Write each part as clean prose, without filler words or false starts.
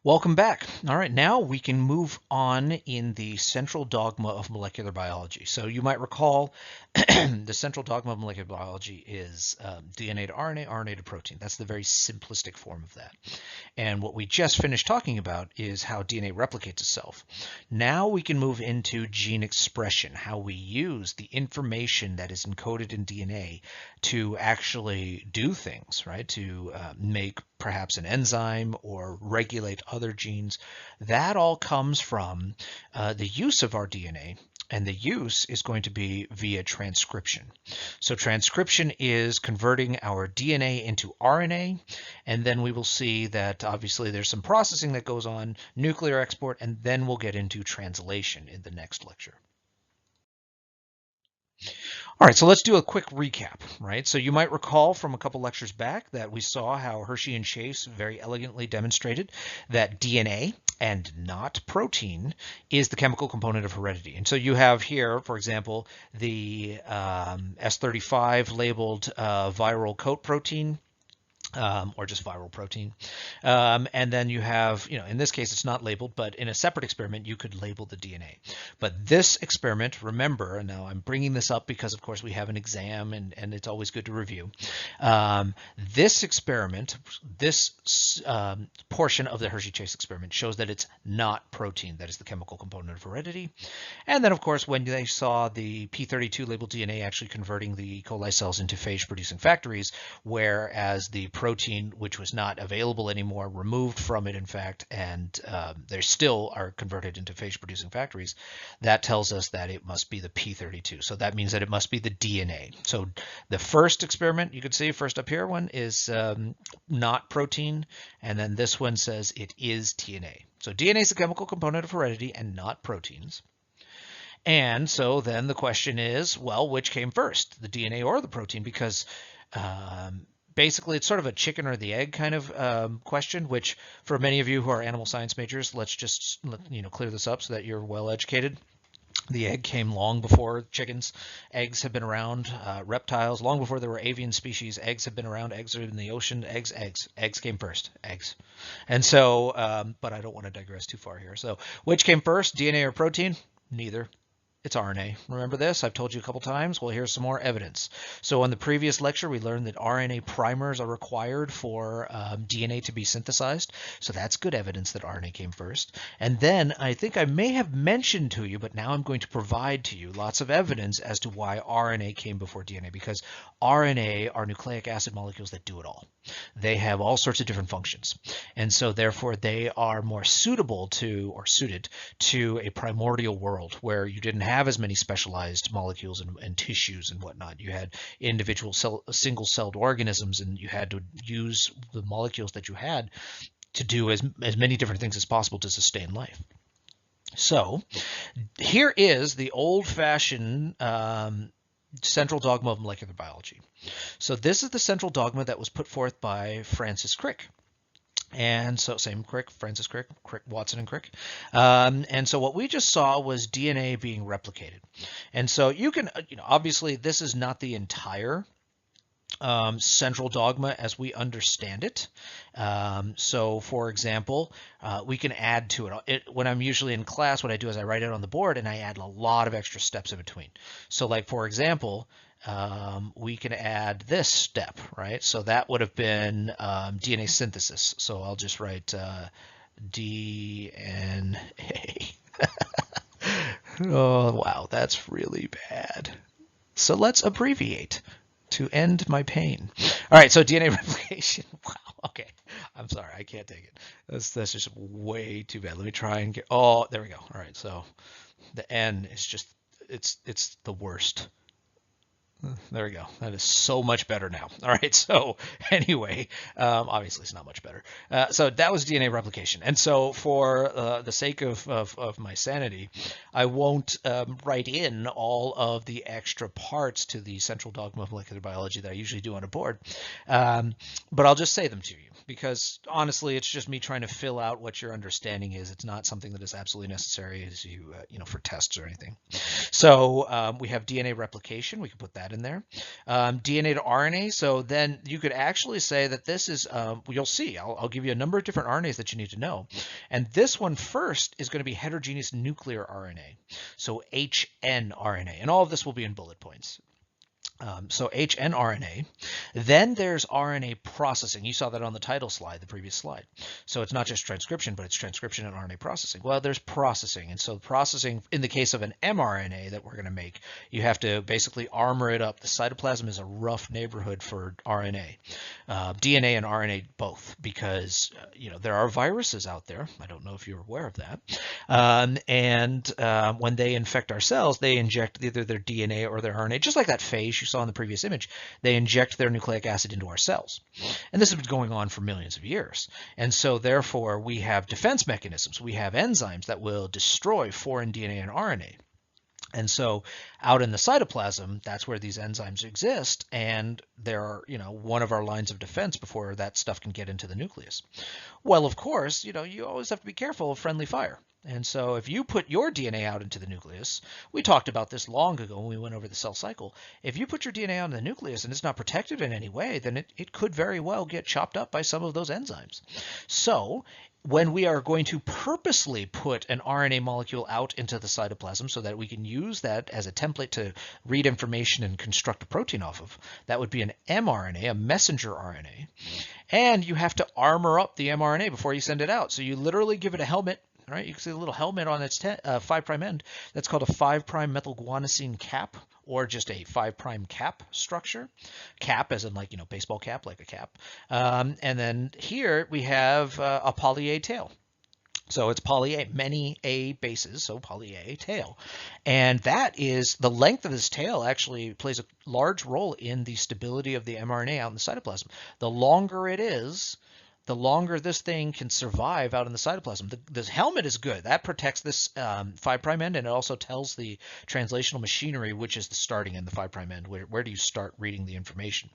Welcome back. All right, now we can move on in the central dogma of molecular biology. So you might recall the central dogma of molecular biology is DNA to RNA, RNA to protein. That's the very simplistic form of that. And what we just finished talking about is how DNA replicates itself. Now we can move into gene expression, how we use the information that is encoded in DNA to actually do things, right? To make perhaps an enzyme or regulate other genes. That all comes from the use of our DNA, and the use is going to be via transcription. So transcription is converting our DNA into RNA, and then we will see that obviously there's some processing that goes on, nuclear export, and then we'll get into translation in the next lecture. All right, so let's do a quick recap, right? So you might recall from a couple lectures back that we saw how Hershey and Chase very elegantly demonstrated that DNA and not protein is the chemical component of heredity. And so you have here, for example, the S35 labeled viral coat protein, or just viral protein. And then you have, in this case, it's not labeled, but in a separate experiment, you could label the DNA. But this experiment, remember, and now I'm bringing this up because, of course, we have an exam and it's always good to review. This experiment, this portion of the Hershey-Chase experiment shows that it's not protein that is the chemical component of heredity. And then, of course, when they saw the P32 labeled DNA actually converting the E. coli cells into phage-producing factories, whereas the protein, which was not available anymore, removed from it, in fact, and they still are converted into phage-producing factories, that tells us that it must be the P32. So that means that it must be the DNA. So the first experiment, you can see first up here one is not protein, and then this one says it is DNA. So DNA is the chemical component of heredity and not proteins. And so then the question is, well, which came first, the DNA or the protein? Because basically it's sort of a chicken or the egg kind of question, which for many of you who are animal science majors, let's just clear this up so that you're well educated. The egg came long before chickens. Eggs have been around. Reptiles, long before there were avian species, eggs have been around. Eggs are in the ocean. Eggs came first. Eggs. And so, but I don't want to digress too far here. So which came first, DNA or protein? Neither. It's RNA. Remember this? I've told you a couple times. Well, here's some more evidence. So in the previous lecture, we learned that RNA primers are required for DNA to be synthesized. So that's good evidence that RNA came first. And then I think I may have mentioned to you, but now I'm going to provide to you lots of evidence as to why RNA came before DNA, because RNA are nucleic acid molecules that do it all. They have all sorts of different functions. And so therefore they are more suitable to, or suited to, a primordial world where you didn't have as many specialized molecules and tissues and whatnot. You had individual single-celled organisms, and you had to use the molecules that you had to do as many different things as possible to sustain life. So here is the old-fashioned central dogma of molecular biology. So this is the central dogma that was put forth by Francis Crick. And so same Crick, Francis Crick, Watson and Crick. And so what we just saw was DNA being replicated. And so you can, obviously this is not the entire central dogma as we understand it. So for example, we can add to it. When I'm usually in class, what I do is I write it on the board and I add a lot of extra steps in between. So like, for example, we can add this step, right? So that would have been DNA synthesis. So I'll just write DNA. Oh, wow, that's really bad. So let's abbreviate to end my pain. All right, so DNA replication. Wow, okay. I'm sorry, I can't take it. That's just way too bad. Let me try and get, oh, there we go. All right, so the N is just, it's the worst. There we go. That is so much better now. All right. So anyway, obviously it's not much better. So that was DNA replication. And so for the sake of my sanity, I won't write in all of the extra parts to the central dogma of molecular biology that I usually do on a board. But I'll just say them to you because honestly, it's just me trying to fill out what your understanding is. It's not something that is absolutely necessary as you, for tests or anything. So we have DNA replication. We can put that that in there. DNA to RNA. So then you could actually say that this is, you'll see, I'll give you a number of different RNAs that you need to know. And this one first is going to be heterogeneous nuclear RNA. So HN RNA. And all of this will be in bullet points. So hnRNA. Then there's RNA processing. You saw that on the title slide, the previous slide. So it's not just transcription, but it's transcription and RNA processing. Well, there's processing. And so processing, in the case of an mRNA that we're going to make, you have to basically armor it up. The cytoplasm is a rough neighborhood for RNA. DNA and RNA both, because there are viruses out there. I don't know if you're aware of that. When they infect our cells, they inject either their DNA or their RNA, just like that phage you saw in the previous image. They inject their nucleic acid into our cells. And this has been going on for millions of years. And so therefore we have defense mechanisms. We have enzymes that will destroy foreign DNA and RNA. And so out in the cytoplasm, that's where these enzymes exist, and they're, one of our lines of defense before that stuff can get into the nucleus. Well, of course, you always have to be careful of friendly fire. And so if you put your DNA out into the nucleus, we talked about this long ago when we went over the cell cycle. If you put your DNA out in the nucleus and it's not protected in any way, then it could very well get chopped up by some of those enzymes. So when we are going to purposely put an RNA molecule out into the cytoplasm so that we can use that as a template to read information and construct a protein off of, that would be an mRNA, a messenger RNA. And you have to armor up the mRNA before you send it out. So you literally give it a helmet. Right, you can see a little helmet on its 5' end. That's called a 5' methylguanosine cap, or just a 5' cap structure. Cap as in baseball cap, like a cap. And then here we have a poly A tail. So it's poly A, many A bases, so poly A tail. And that is, the length of this tail actually plays a large role in the stability of the mRNA out in the cytoplasm. The longer it is, the longer this thing can survive out in the cytoplasm. This helmet is good. That protects this 5' end, and it also tells the translational machinery which is the starting end, the 5' end. Where do you start reading the information?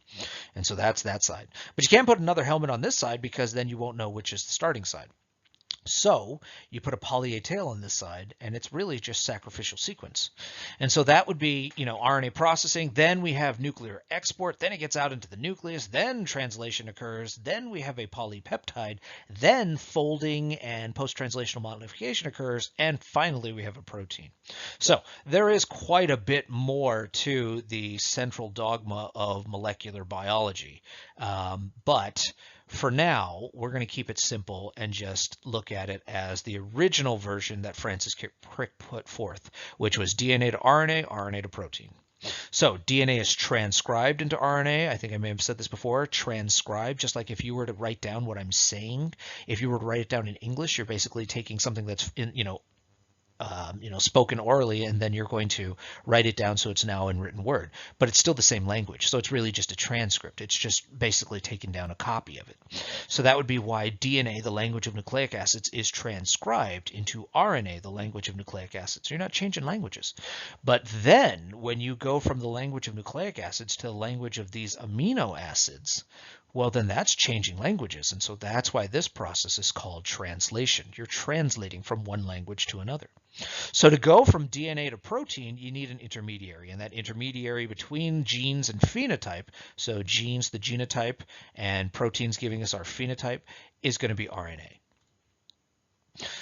And so that's that side. But you can't put another helmet on this side because then you won't know which is the starting side. So you put a poly A tail on this side, and it's really just sacrificial sequence. And so that would be, RNA processing. Then we have nuclear export. Then it gets out into the nucleus. Then translation occurs. Then we have a polypeptide. Then folding and post-translational modification occurs. And finally, we have a protein. So there is quite a bit more to the central dogma of molecular biology. But for now, we're going to keep it simple and just look at it as the original version that Francis Crick put forth, which was DNA to RNA, RNA to protein. So DNA is transcribed into RNA. I think I may have said this before, transcribed, just like if you were to write down what I'm saying, if you were to write it down in English, you're basically taking something that's spoken orally, and then you're going to write it down so it's now in written word. But it's still the same language, so it's really just a transcript. It's just basically taking down a copy of it. So that would be why DNA, the language of nucleic acids, is transcribed into RNA, the language of nucleic acids. So you're not changing languages. But then when you go from the language of nucleic acids to the language of these amino acids, well, then that's changing languages. And so that's why this process is called translation. You're translating from one language to another. So to go from DNA to protein, you need an intermediary, and that intermediary between genes and phenotype, so genes, the genotype, and proteins giving us our phenotype, is going to be RNA.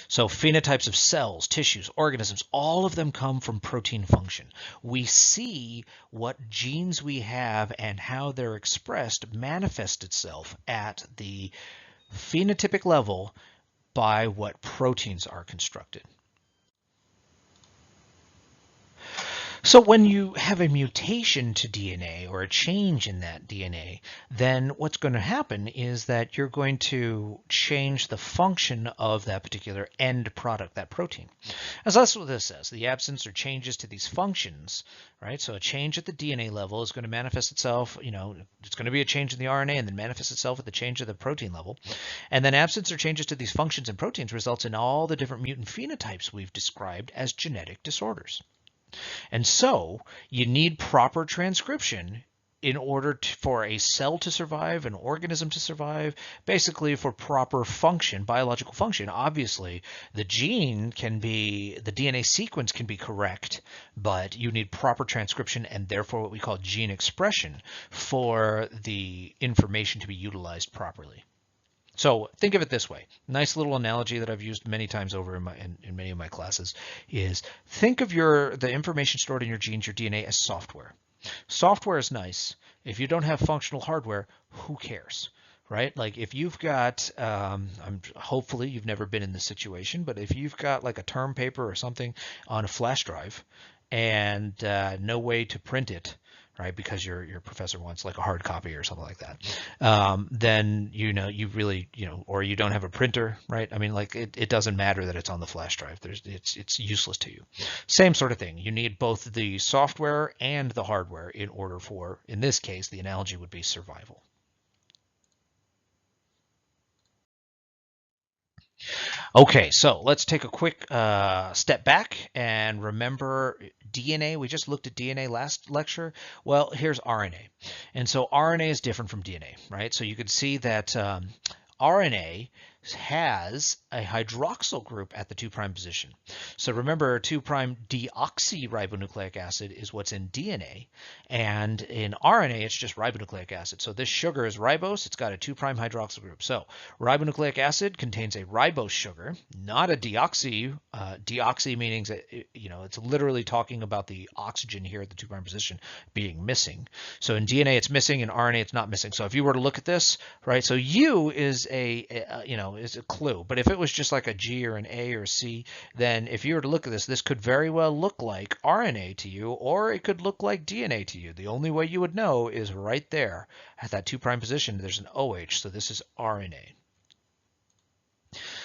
So phenotypes of cells, tissues, organisms, all of them come from protein function. We see what genes we have and how they're expressed manifest itself at the phenotypic level by what proteins are constructed. So when you have a mutation to DNA or a change in that DNA, then what's going to happen is that you're going to change the function of that particular end product, that protein. And so that's what this says. The absence or changes to these functions, right? So a change at the DNA level is going to manifest itself, it's going to be a change in the RNA and then manifest itself at the change of the protein level. And then absence or changes to these functions and proteins results in all the different mutant phenotypes we've described as genetic disorders. And so you need proper transcription in order for a cell to survive, an organism to survive, basically for proper function, biological function, obviously the DNA sequence can be correct, but you need proper transcription and therefore what we call gene expression for the information to be utilized properly. So think of it this way. Nice little analogy that I've used many times over in many of my classes is think of the information stored in your genes, your DNA, as software. Software is nice. If you don't have functional hardware, who cares? Right? Like if you've got, hopefully you've never been in this situation, but if you've got like a term paper or something on a flash drive and no way to print it, right? Because your professor wants like a hard copy or something like that. Then you really or you don't have a printer, right? I mean, like it doesn't matter that it's on the flash drive. It's useless to you. Same sort of thing. You need both the software and the hardware in order for, in this case, the analogy would be survival. Okay, so let's take a quick step back and remember DNA. We just looked at DNA last lecture. Well, here's RNA. And so RNA is different from DNA, right? So you can see that RNA has a hydroxyl group at the 2' position. So remember, 2' deoxyribonucleic acid is what's in DNA, and in RNA it's just ribonucleic acid. So this sugar is ribose, it's got a 2' hydroxyl group. So ribonucleic acid contains a ribose sugar, not a deoxy. Deoxy meaning that it's literally talking about the oxygen here at the 2' position being missing. So in DNA it's missing, in RNA it's not missing. So if you were to look at this, right, so U is is a clue. But if it was just like a G or an A or a C, then if you were to look at this could very well look like RNA to you, or it could look like DNA to you. The only way you would know is right there at that 2' position, there's an OH, so this is RNA.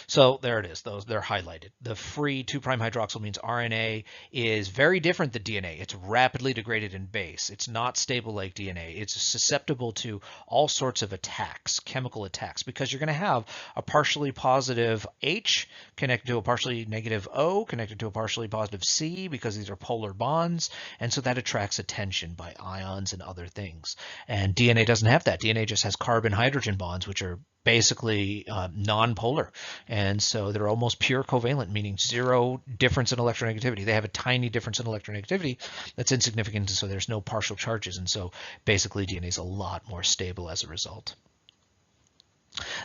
So there it is. They're highlighted. The free 2' hydroxyl means RNA is very different than DNA. It's rapidly degraded in base. It's not stable like DNA. It's susceptible to all sorts of attacks, chemical attacks, because you're going to have a partially positive H connected to a partially negative O connected to a partially positive C, because these are polar bonds, and so that attracts attention by ions and other things. And DNA doesn't have that. DNA just has carbon-hydrogen bonds, which are basically non-polar, and so they're almost pure covalent, meaning zero difference in electronegativity. They have a tiny difference in electronegativity that's insignificant, so there's no partial charges, and so basically DNA is a lot more stable as a result.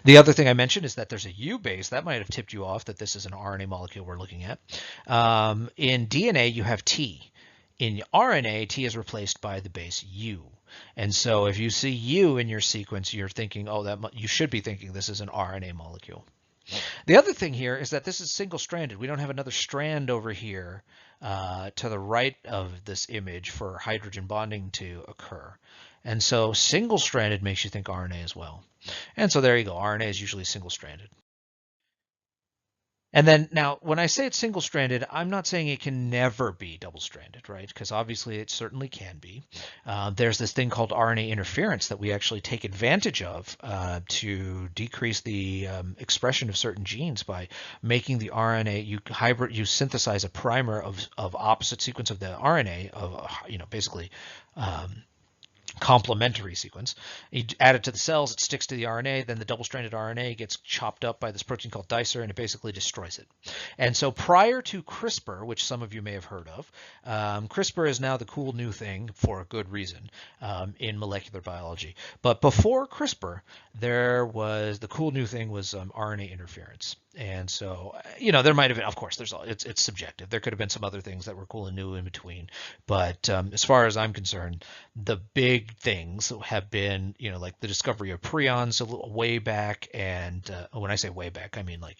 The other thing I mentioned is that there's a U base. That might have tipped you off that this is an RNA molecule we're looking at. In DNA, you have T. In RNA, T is replaced by the base U. And so if you see U in your sequence, you're thinking, oh, you should be thinking this is an RNA molecule. The other thing here is that this is single-stranded. We don't have another strand over here to the right of this image for hydrogen bonding to occur. And so single-stranded makes you think RNA as well. And so there you go. RNA is usually single-stranded. And then now, when I say it's single-stranded, I'm not saying it can never be double-stranded, right? Because obviously it certainly can be. There's this thing called RNA interference that we actually take advantage of to decrease the expression of certain genes by making the RNA, you synthesize a primer of opposite sequence of the RNA of, basically complementary sequence. You add it to the cells, it sticks to the RNA, then the double-stranded RNA gets chopped up by this protein called dicer, and it basically destroys it. And so prior to CRISPR, which some of you may have heard of, CRISPR is now the cool new thing for a good reason in molecular biology. But before CRISPR, the cool new thing was RNA interference. And so, there might have been, of course, it's subjective. There could have been some other things that were cool and new in between. But as far as I'm concerned, the big things have been, like the discovery of prions way back. And when I say way back, I mean like,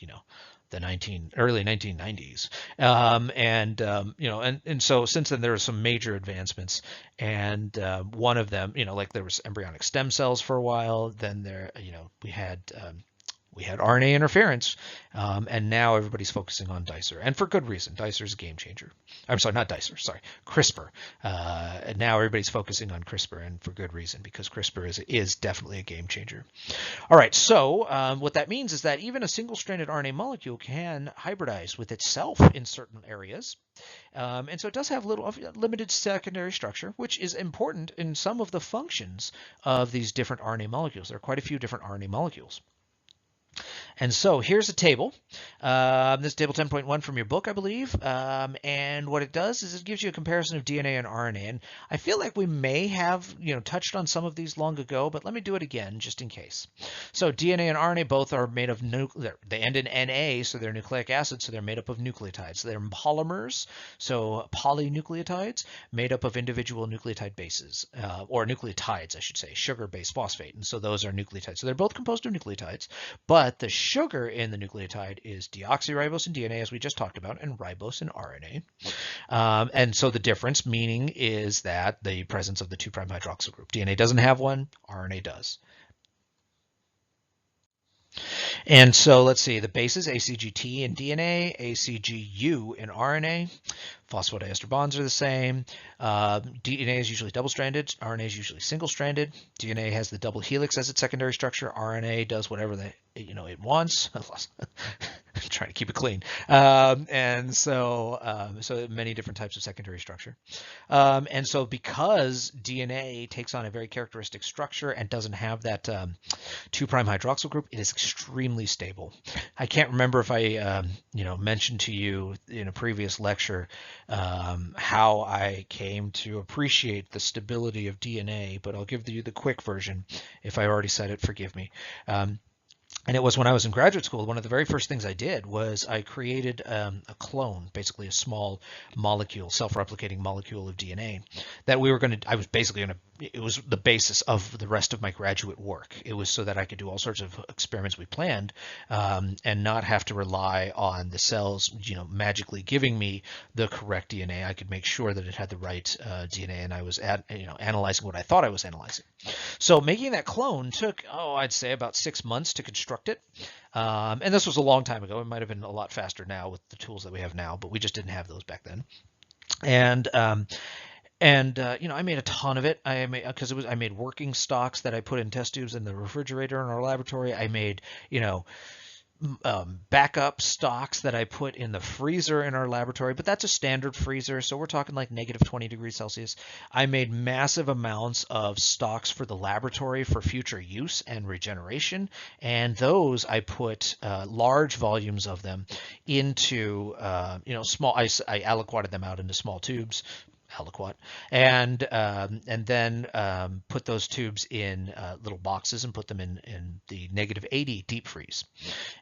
the early 1990s. And so since then there are some major advancements. And one of them, like there was embryonic stem cells for a while. Then we had We had RNA interference, and now everybody's focusing on dicer, and for good reason. Dicer is a game changer. I'm sorry, not dicer, sorry, CRISPR. And now everybody's focusing on CRISPR, and for good reason, because CRISPR is definitely a game changer. All right, so what that means is that even a single-stranded RNA molecule can hybridize with itself in certain areas. And so it does have limited secondary structure, which is important in some of the functions of these different RNA molecules. There are quite a few different RNA molecules. And so here's a table. This is table 10.1 from your book, I believe. And what it does is it gives you a comparison of DNA and RNA. And I feel like we may have, touched on some of these long ago, but let me do it again just in case. So DNA and RNA both are made of they end in Na, so they're nucleic acids, so they're made up of nucleotides. They're polymers, so polynucleotides made up of individual nucleotide bases, or nucleotides, I should say, sugar-based phosphate. And so those are nucleotides. So they're both composed of nucleotides, but the sugar in the nucleotide is deoxyribose in DNA, as we just talked about, and ribose in RNA. And so the difference, meaning, is that the presence of the 2' hydroxyl group. DNA doesn't have one, RNA does. And so let's see, the bases, ACGT in DNA, ACGU in RNA. Phosphodiester bonds are the same. DNA is usually double-stranded. RNA is usually single-stranded. DNA has the double helix as its secondary structure. RNA does whatever it wants. I'm trying to keep it clean. And so many different types of secondary structure. And so because DNA takes on a very characteristic structure and doesn't have that 2' hydroxyl group, it is extremely stable. I can't remember if I mentioned to you in a previous lecture how I came to appreciate the stability of DNA, but I'll give you the quick version. If I already said it, forgive me. And it was when I was in graduate school, one of the very first things I did was I created a clone, basically a small molecule, self-replicating molecule of DNA that it was the basis of the rest of my graduate work. It was so that I could do all sorts of experiments we planned and not have to rely on the cells, magically giving me the correct DNA. I could make sure that it had the right DNA, and I was analyzing what I thought I was analyzing. So making that clone took, I'd say about 6 months to construct it. And this was a long time ago. It might have been a lot faster now with the tools that we have now, but we just didn't have those back then. And I made a ton of it. I made working stocks that I put in test tubes in the refrigerator in our laboratory. I made, backup stocks that I put in the freezer in our laboratory, but that's a standard freezer, so we're talking like -20 degrees Celsius. I made massive amounts of stocks for the laboratory for future use and regeneration, and those I put large volumes of them into small. I aliquoted them out into small tubes. Aliquot, and then put those tubes in little boxes and put them in the -80 deep freeze.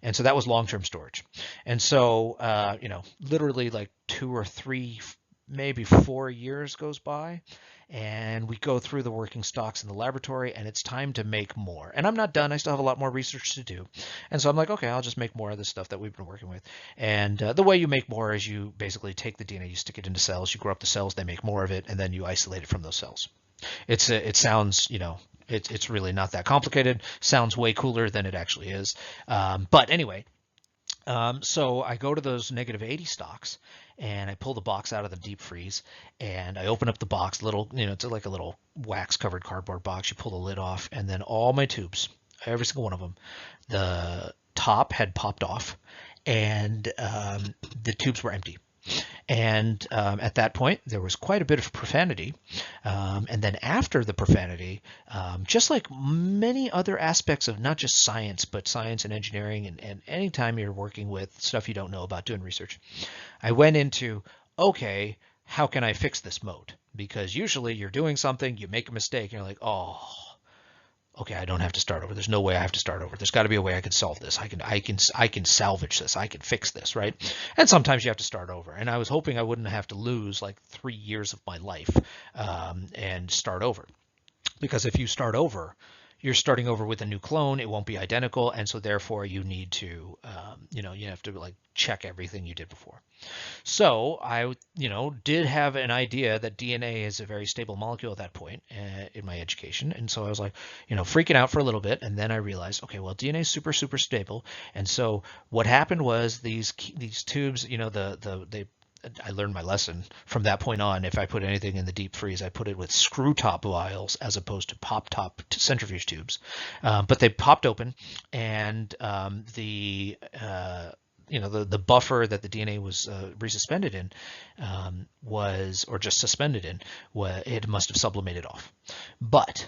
And so that was long-term storage. And so, literally like 2 or 3, maybe 4 years goes by, and we go through the working stocks in the laboratory, and it's time to make more. And I'm not done. I still have a lot more research to do. And so I'm like, okay, I'll just make more of this stuff that we've been working with. And the way you make more is you basically take the DNA, you stick it into cells, you grow up the cells, they make more of it, and then you isolate it from those cells. It sounds, it's really not that complicated. Sounds way cooler than it actually is. But anyway, so I go to those -80 stocks, and I pull the box out of the deep freeze, and I open up the box, it's like a little wax covered cardboard box. You pull the lid off, and then all my tubes, every single one of them, the top had popped off, and the tubes were empty. And at that point, there was quite a bit of profanity. And then after the profanity, just like many other aspects of not just science, but science and engineering, and anytime you're working with stuff you don't know about doing research, I went into, okay, how can I fix this mode? Because usually you're doing something, you make a mistake, and you're like, okay, I don't have to start over. There's no way I have to start over. There's got to be a way I can solve this. I can salvage this. I can fix this, right? And sometimes you have to start over. And I was hoping I wouldn't have to lose like 3 years of my life and start over. Because if you start over, you're starting over with a new clone. It won't be identical, and so therefore you need to, you have to like check everything you did before. So I, did have an idea that DNA is a very stable molecule at that point in my education, and so I was like, freaking out for a little bit, and then I realized, okay, well, DNA is super, super stable, and so what happened was these tubes, I learned my lesson from that point on. If I put anything in the deep freeze, I put it with screw top vials as opposed to pop top centrifuge tubes. But they popped open, and the buffer that the DNA was resuspended in or just suspended in, it must have sublimated off. But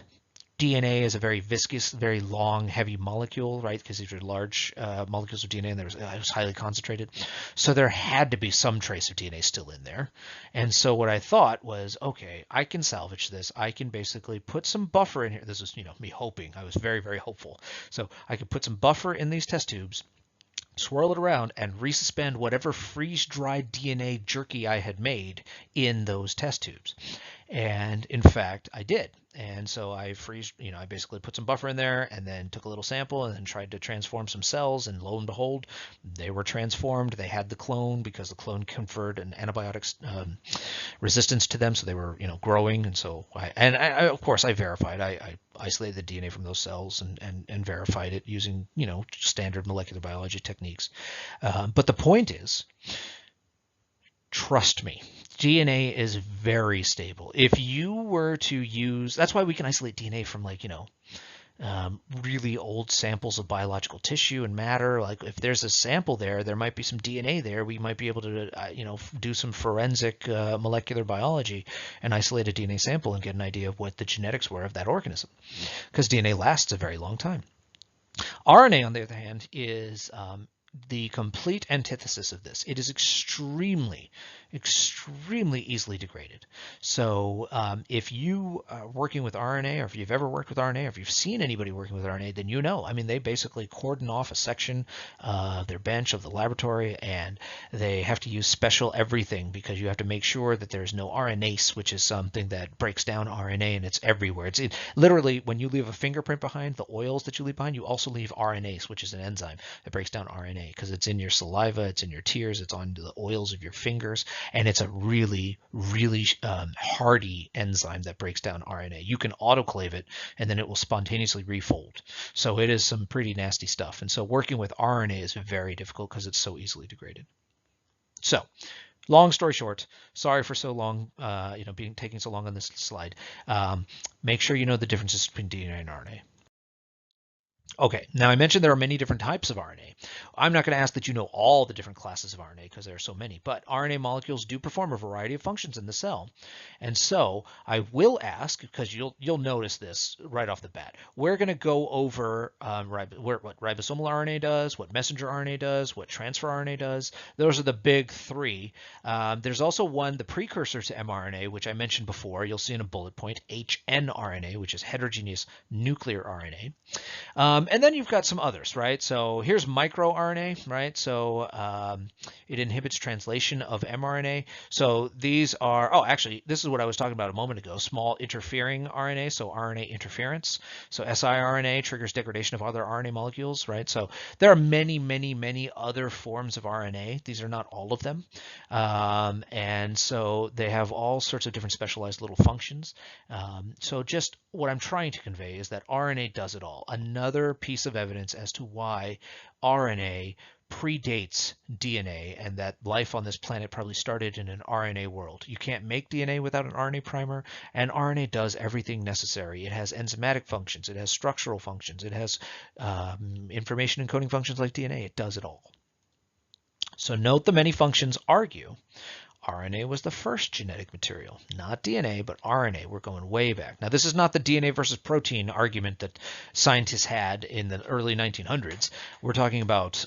DNA is a very viscous, very long, heavy molecule, right? Because these are large molecules of DNA, and it was highly concentrated. So there had to be some trace of DNA still in there. And so what I thought was, okay, I can salvage this. I can basically put some buffer in here. This is, me hoping. I was very, very hopeful. So I could put some buffer in these test tubes, swirl it around, and resuspend whatever freeze-dried DNA jerky I had made in those test tubes. And in fact, I did. And so I I basically put some buffer in there and then took a little sample and then tried to transform some cells, and lo and behold, they were transformed. They had the clone because the clone conferred an antibiotic resistance to them, so they were, growing. And so of course I verified. I isolated the DNA from those cells and verified it using, standard molecular biology techniques. But the point is, trust me, DNA is very stable. If you were to use, that's why we can isolate DNA from really old samples of biological tissue and matter. Like if there's a sample there might be some DNA there. We might be able to, do some forensic molecular biology and isolate a DNA sample and get an idea of what the genetics were of that organism, because DNA lasts a very long time. RNA, on the other hand, is the complete antithesis of this. It is extremely, extremely easily degraded. So if you are working with RNA, or if you've ever worked with RNA, or if you've seen anybody working with RNA, then they basically cordon off a section of their bench of the laboratory, and they have to use special everything because you have to make sure that there's no RNase, which is something that breaks down RNA, and it's everywhere. Literally, when you leave a fingerprint behind, the oils that you leave behind, you also leave RNase, which is an enzyme that breaks down RNA, because it's in your saliva, it's in your tears, it's on the oils of your fingers, and it's a really, really hardy enzyme that breaks down RNA. You can autoclave it, and then it will spontaneously refold. So it is some pretty nasty stuff. And so working with RNA is very difficult because it's so easily degraded. So long story short, sorry for so long, taking so long on this slide. Make sure you know the differences between DNA and RNA. Okay, now I mentioned there are many different types of RNA. I'm not going to ask that you know all the different classes of RNA because there are so many, but RNA molecules do perform a variety of functions in the cell. And so I will ask, because you'll notice this right off the bat, we're going to go over what ribosomal RNA does, what messenger RNA does, what transfer RNA does. Those are the big three. There's also one, the precursor to mRNA, which I mentioned before. You'll see in a bullet point, hnRNA, which is heterogeneous nuclear RNA. And then you've got some others, right? So here's microRNA, right? So it inhibits translation of mRNA. So these are, actually, this is what I was talking about a moment ago, small interfering RNA, so RNA interference. So siRNA triggers degradation of other RNA molecules, right? So there are many, many, many other forms of RNA. These are not all of them. And so they have all sorts of different specialized little functions. So just what I'm trying to convey is that RNA does it all. Another piece of evidence as to why RNA predates DNA, and that life on this planet probably started in an RNA world. You can't make DNA without an RNA primer, and RNA does everything necessary. It has enzymatic functions, it has structural functions, it has information encoding functions like DNA. It does it all. So note the many functions argue RNA was the first genetic material, not DNA, but RNA. We're going way back. Now, this is not the DNA versus protein argument that scientists had in the early 1900s. We're talking about,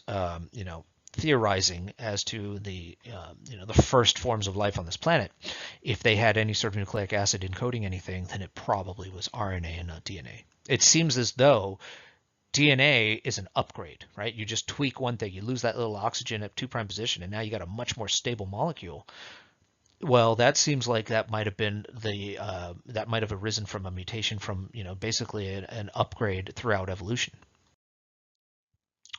theorizing as to the first forms of life on this planet. If they had any sort of nucleic acid encoding anything, then it probably was RNA and not DNA. It seems as though DNA is an upgrade, right? You just tweak one thing, you lose that little oxygen at 2' position, and now you got a much more stable molecule. Well, that seems like that might have been that might have arisen from a mutation from, basically an upgrade throughout evolution.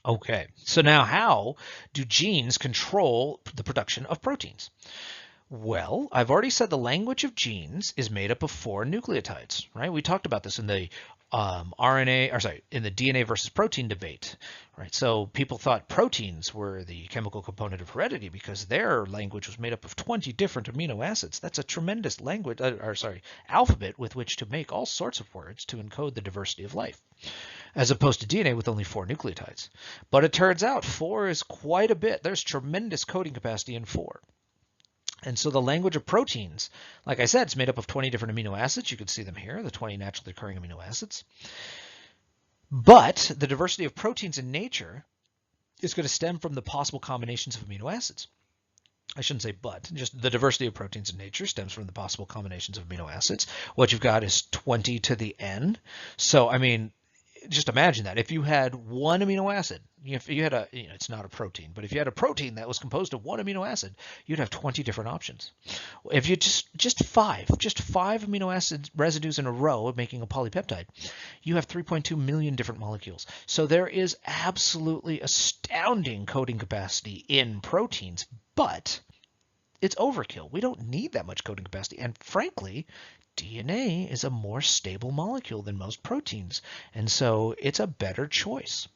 Okay, so now how do genes control the production of proteins? Well, I've already said the language of genes is made up of 4 nucleotides, right? We talked about this in the in the DNA versus protein debate, right? So people thought proteins were the chemical component of heredity because their language was made up of 20 different amino acids. That's a tremendous language, alphabet with which to make all sorts of words to encode the diversity of life, as opposed to DNA with only 4 nucleotides. But it turns out 4 is quite a bit. There's tremendous coding capacity in 4. And so the language of proteins, like I said, it's made up of 20 different amino acids. You can see them here, the 20 naturally occurring amino acids. But the diversity of proteins in nature is going to stem from the possible combinations of amino acids. I shouldn't say but, just the diversity of proteins in nature stems from the possible combinations of amino acids. What you've got is 20 to the n. So, I mean, just imagine that if you had one amino acid, if you had it's not a protein, but if you had a protein that was composed of one amino acid, you'd have 20 different options. If you just five amino acid residues in a row of making a polypeptide, you have 3.2 million different molecules. So there is absolutely astounding coding capacity in proteins, but it's overkill. We don't need that much coding capacity. And frankly, DNA is a more stable molecule than most proteins, and so it's a better choice.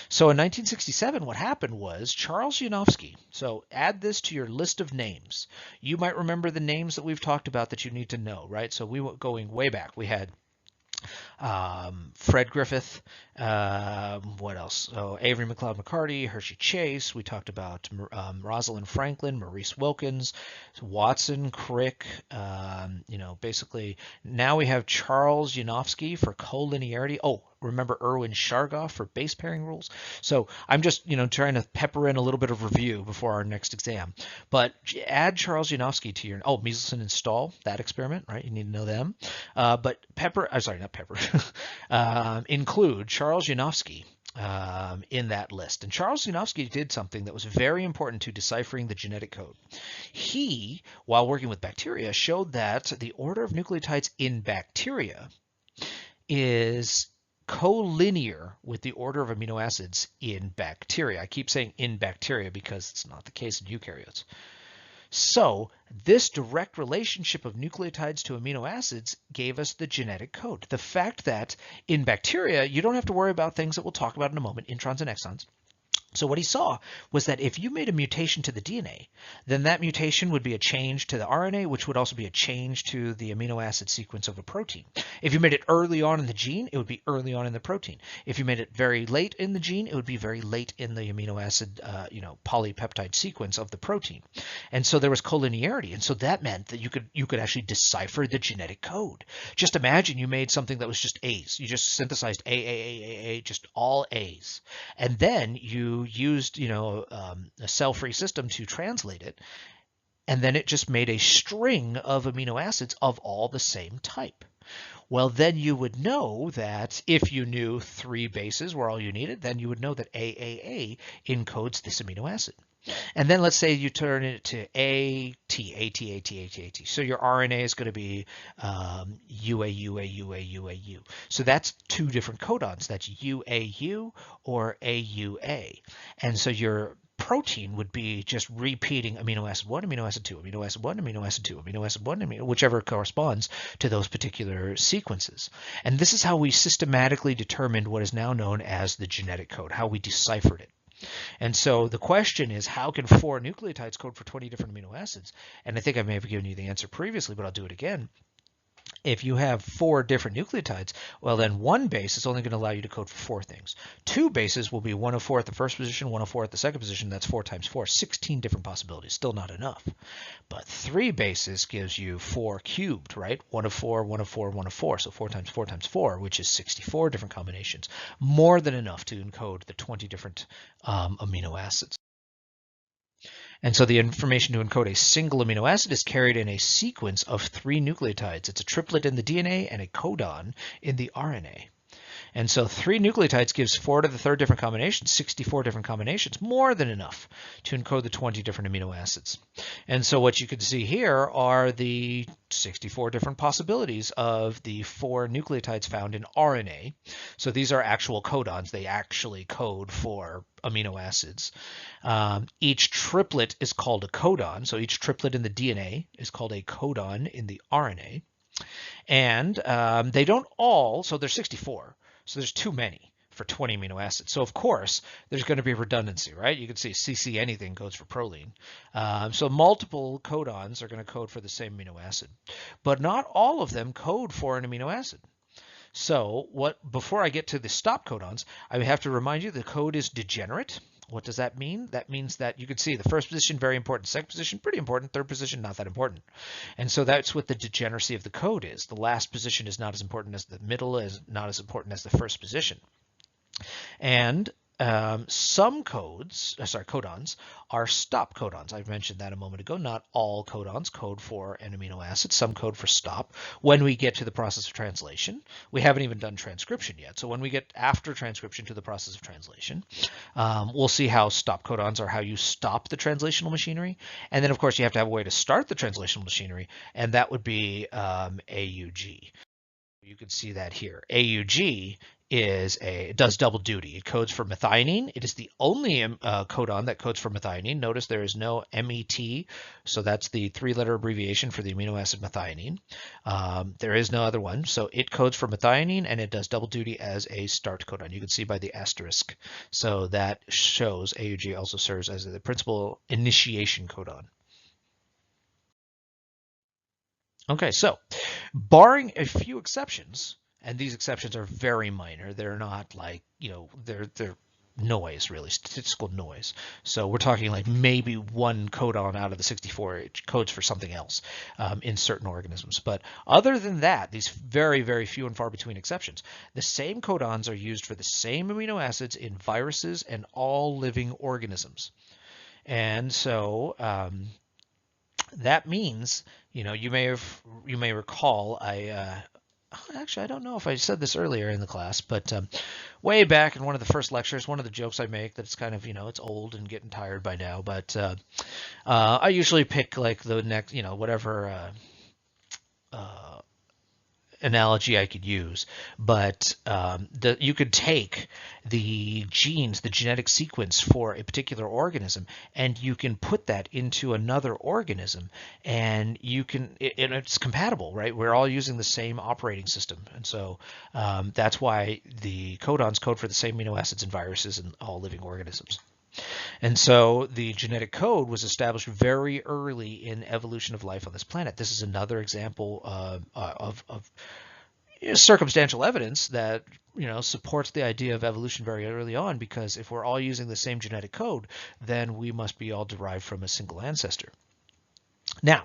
So in 1967, what happened was Charles Janowski. So add this to your list of names. You might remember the names that we've talked about that you need to know, right? So we were going way back. We had Fred Griffith, what else? Oh, Avery McLeod McCarty, Hershey Chase. We talked about Rosalind Franklin, Maurice Wilkins, Watson, Crick. Basically now we have Charles Janowski for collinearity. Oh, remember Erwin Chargaff for base pairing rules. So I'm just trying to pepper in a little bit of review before our next exam. But add Charles Janowski to your Mieselson and Stahl, that experiment, right? You need to know them. But include Charles Janowski in that list. And Charles Janowski did something that was very important to deciphering the genetic code. He, while working with bacteria, showed that the order of nucleotides in bacteria is collinear with the order of amino acids in bacteria. I keep saying in bacteria because it's not the case in eukaryotes. So this direct relationship of nucleotides to amino acids gave us the genetic code. The fact that in bacteria, you don't have to worry about things that we'll talk about in a moment, introns and exons. So what he saw was that if you made a mutation to the DNA, then that mutation would be a change to the RNA, which would also be a change to the amino acid sequence of a protein. If you made it early on in the gene, it would be early on in the protein. If you made it very late in the gene, it would be very late in the amino acid, polypeptide sequence of the protein. And so there was collinearity, and so that meant that you could actually decipher the genetic code. Just imagine you made something that was just A's. You just synthesized A, just all A's, and then you used a cell-free system to translate it, and then it just made a string of amino acids of all the same type. Well, then you would know that if you knew 3 bases were all you needed, then you would know that AAA encodes this amino acid. And then let's say you turn it to AT. So your RNA is going to be UAU. So that's 2 different codons. That's UAU or AUA. And so your protein would be just repeating amino acid 1, amino acid 2, amino acid 1, amino acid 2, amino acid 1, whichever corresponds to those particular sequences. And this is how we systematically determined what is now known as the genetic code, how we deciphered it. And so the question is, how can 4 nucleotides code for 20 different amino acids? And I think I may have given you the answer previously, but I'll do it again. If you have 4 different nucleotides, well, then 1 base is only going to allow you to code for 4 things. 2 bases will be 104 at the first position, 104 at the second position. That's 4 times 4, 16 different possibilities. Still not enough. But 3 bases gives you 4 cubed, right? 104, 104, 104. So 4 times 4 times 4, which is 64 different combinations. More than enough to encode the 20 different amino acids. And so the information to encode a single amino acid is carried in a sequence of 3 nucleotides. It's a triplet in the DNA and a codon in the RNA. And so 3 nucleotides gives 4 to the 3rd different combinations, 64 different combinations, more than enough to encode the 20 different amino acids. And so what you can see here are the 64 different possibilities of the 4 nucleotides found in RNA. So these are actual codons. They actually code for amino acids. Each triplet is called a codon. So each triplet in the DNA is called a codon in the RNA. And they don't all, so there's 64. So there's too many for 20 amino acids. So of course, there's going to be redundancy, right? You can see CC anything codes for proline. So multiple codons are going to code for the same amino acid, but not all of them code for an amino acid. So before I get to the stop codons, I have to remind you the code is degenerate. What does that mean? That means that you can see the first position, very important. Second position, pretty important. Third position, not that important. And so that's what the degeneracy of the code is. The last position is not as important as the middle, is not as important as the first position. And some codons are stop codons. I mentioned that a moment ago. Not all codons code for an amino acid. Some code for stop. When we get to the process of translation, we haven't even done transcription yet. So when we get after transcription to the process of translation, we'll see how stop codons are how you stop the translational machinery. And then, of course, you have to have a way to start the translational machinery, and that would be AUG. You can see that here. AUG it does double duty. It codes for methionine. It is the only codon that codes for methionine. Notice there is no MET, so that's the 3-letter abbreviation for the amino acid methionine. There is no other one, so it codes for methionine, and it does double duty as a start codon. You can see by the asterisk. So that shows AUG also serves as the principal initiation codon. Okay, so barring a few exceptions, and these exceptions are very minor, they're not like, they're noise, really, statistical noise. So we're talking like maybe one codon out of the 64 it codes for something else in certain organisms. But other than that, these very, very few and far between exceptions, the same codons are used for the same amino acids in viruses and all living organisms. And so that means, you may recall actually, I don't know if I said this earlier in the class, but way back in one of the first lectures, one of the jokes I make that's kind of, it's old and getting tired by now, but I usually pick like the next, whatever analogy I could use, but you could take the genes, the genetic sequence for a particular organism, and you can put that into another organism, and it's compatible, right? We're all using the same operating system, and so that's why the codons code for the same amino acids in viruses and all living organisms. And so the genetic code was established very early in evolution of life on this planet. This is another example of circumstantial evidence that supports the idea of evolution very early on, because if we're all using the same genetic code, then we must be all derived from a single ancestor. Now,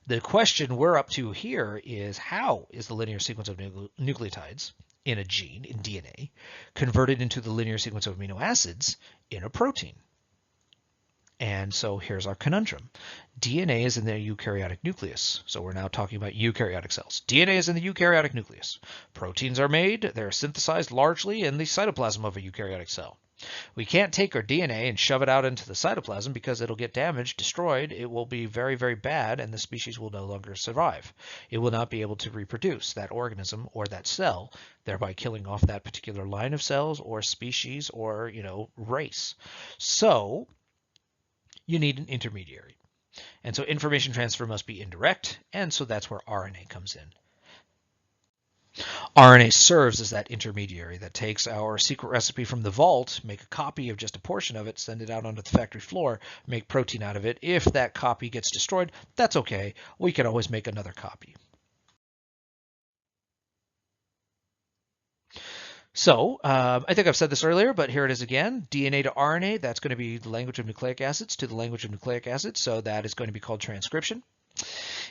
the question we're up to here is, how is the linear sequence of nucleotides in a gene, in DNA, converted into the linear sequence of amino acids in a protein? And so here's our conundrum. DNA is in the eukaryotic nucleus. So we're now talking about eukaryotic cells. DNA is in the eukaryotic nucleus. Proteins are made. They're synthesized largely in the cytoplasm of a eukaryotic cell. We can't take our DNA and shove it out into the cytoplasm because it'll get damaged, destroyed. It will be very, very bad, and the species will no longer survive. It will not be able to reproduce, that organism or that cell, thereby killing off that particular line of cells or species or, race. So you need an intermediary. And so information transfer must be indirect, and so that's where RNA comes in. RNA serves as that intermediary that takes our secret recipe from the vault, make a copy of just a portion of it, send it out onto the factory floor, make protein out of it. If that copy gets destroyed, that's okay. We can always make another copy. So I think I've said this earlier, but here it is again. DNA to RNA, that's going to be the language of nucleic acids to the language of nucleic acids. So that is going to be called transcription.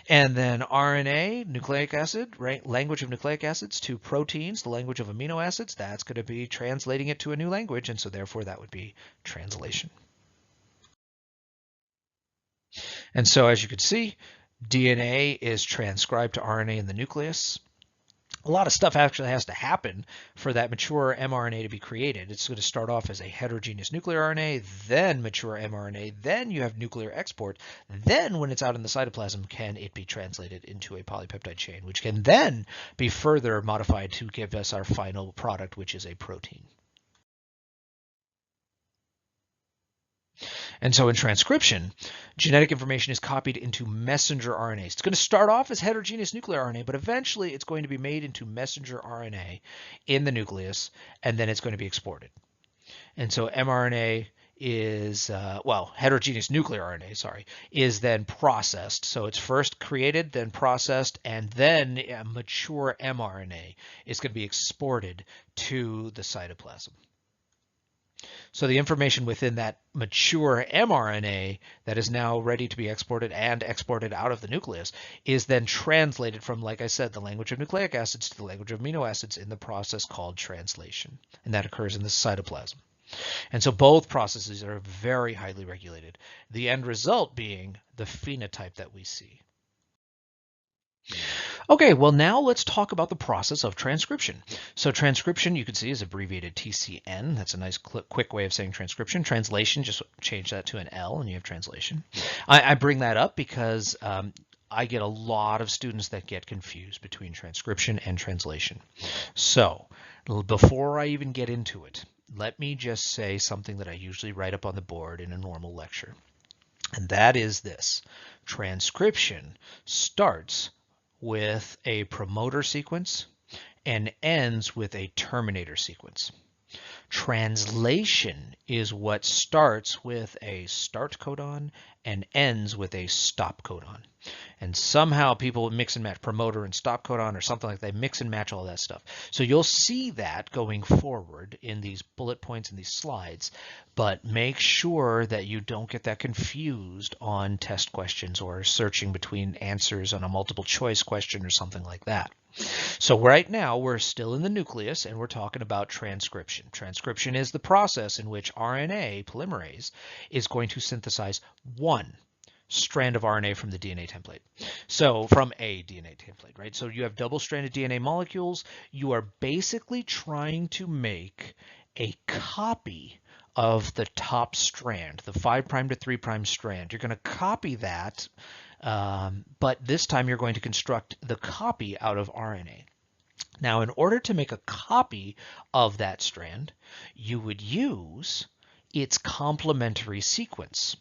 And then RNA, nucleic acid, right? Language of nucleic acids to proteins, the language of amino acids. That's going to be translating it to a new language. And so therefore that would be translation. And so as you can see, DNA is transcribed to RNA in the nucleus. a lot of stuff actually has to happen for that mature mRNA to be created. It's going to start off as a heterogeneous nuclear RNA, then mature mRNA, then you have nuclear export. Then when it's out in the cytoplasm, can it be translated into a polypeptide chain, which can then be further modified to give us our final product, which is a protein. And so in transcription, genetic information is copied into messenger RNAs. It's going to start off as heterogeneous nuclear RNA, but eventually it's going to be made into messenger RNA in the nucleus, and then it's going to be exported. And so mRNA is, heterogeneous nuclear RNA, is then processed. So it's first created, then processed, and then a mature mRNA is going to be exported to the cytoplasm. So the information within that mature mRNA that is now ready to be exported and exported out of the nucleus is then translated from, like I said, the language of nucleic acids to the language of amino acids in the process called translation. And that occurs in the cytoplasm. And so both processes are very highly regulated, the end result being the phenotype that we see. Okay, well now let's talk about the process of transcription. So transcription, you can see, is abbreviated TCN. That's a nice quick way of saying transcription. Translation, just change that to an L and you have translation. I bring that up because I get a lot of students that get confused between transcription and translation. So before I even get into it, let me just say something that I usually write up on the board in a normal lecture. And that is this: transcription starts with a promoter sequence and ends with a terminator sequence. Translation is what starts with a start codon and ends with a stop codon. And somehow people mix and match promoter and stop codon or something like that. They mix and match all that stuff. So you'll see that going forward in these bullet points and these slides, but make sure that you don't get that confused on test questions or searching between answers on a multiple choice question or something like that. So right now we're still in the nucleus and we're talking about transcription. Transcription is the process in which RNA polymerase is going to synthesize one strand of RNA from the DNA template. So from a DNA template, right? So you have double-stranded DNA molecules. You are basically trying to make a copy of the top strand, the 5' to 3' strand. You're going to copy that, but this time you're going to construct the copy out of RNA. Now, in order to make a copy of that strand, you would use its complementary sequence.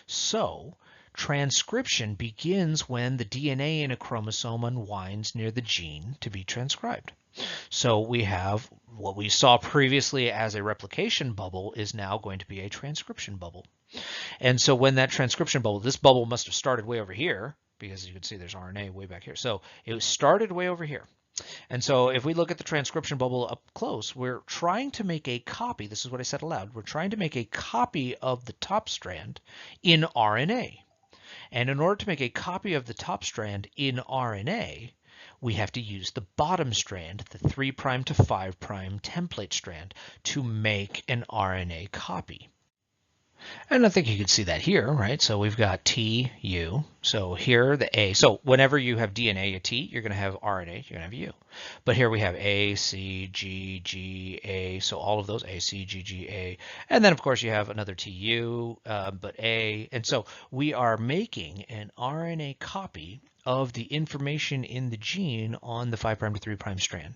So transcription begins when the DNA in a chromosome unwinds near the gene to be transcribed. So we have what we saw previously as a replication bubble is now going to be a transcription bubble. And so when that transcription bubble, this bubble must have started way over here because you can see there's RNA way back here. So it started way over here. And so if we look at the transcription bubble up close, we're trying to make a copy. This is what I said aloud. We're trying to make a copy of the top strand in RNA. And in order to make a copy of the top strand in RNA, we have to use the bottom strand, the 3' to 5' template strand, to make an RNA copy. And I think you can see that here, right? So we've got T, U. So here the A. So whenever you have DNA, a T, you're going to have RNA, you're going to have U. But here we have A, C, G, G, A. So all of those, A, C, G, G, A. And then, of course, you have another TU, but A. And so we are making an RNA copy of the information in the gene on the 5' to 3' strand.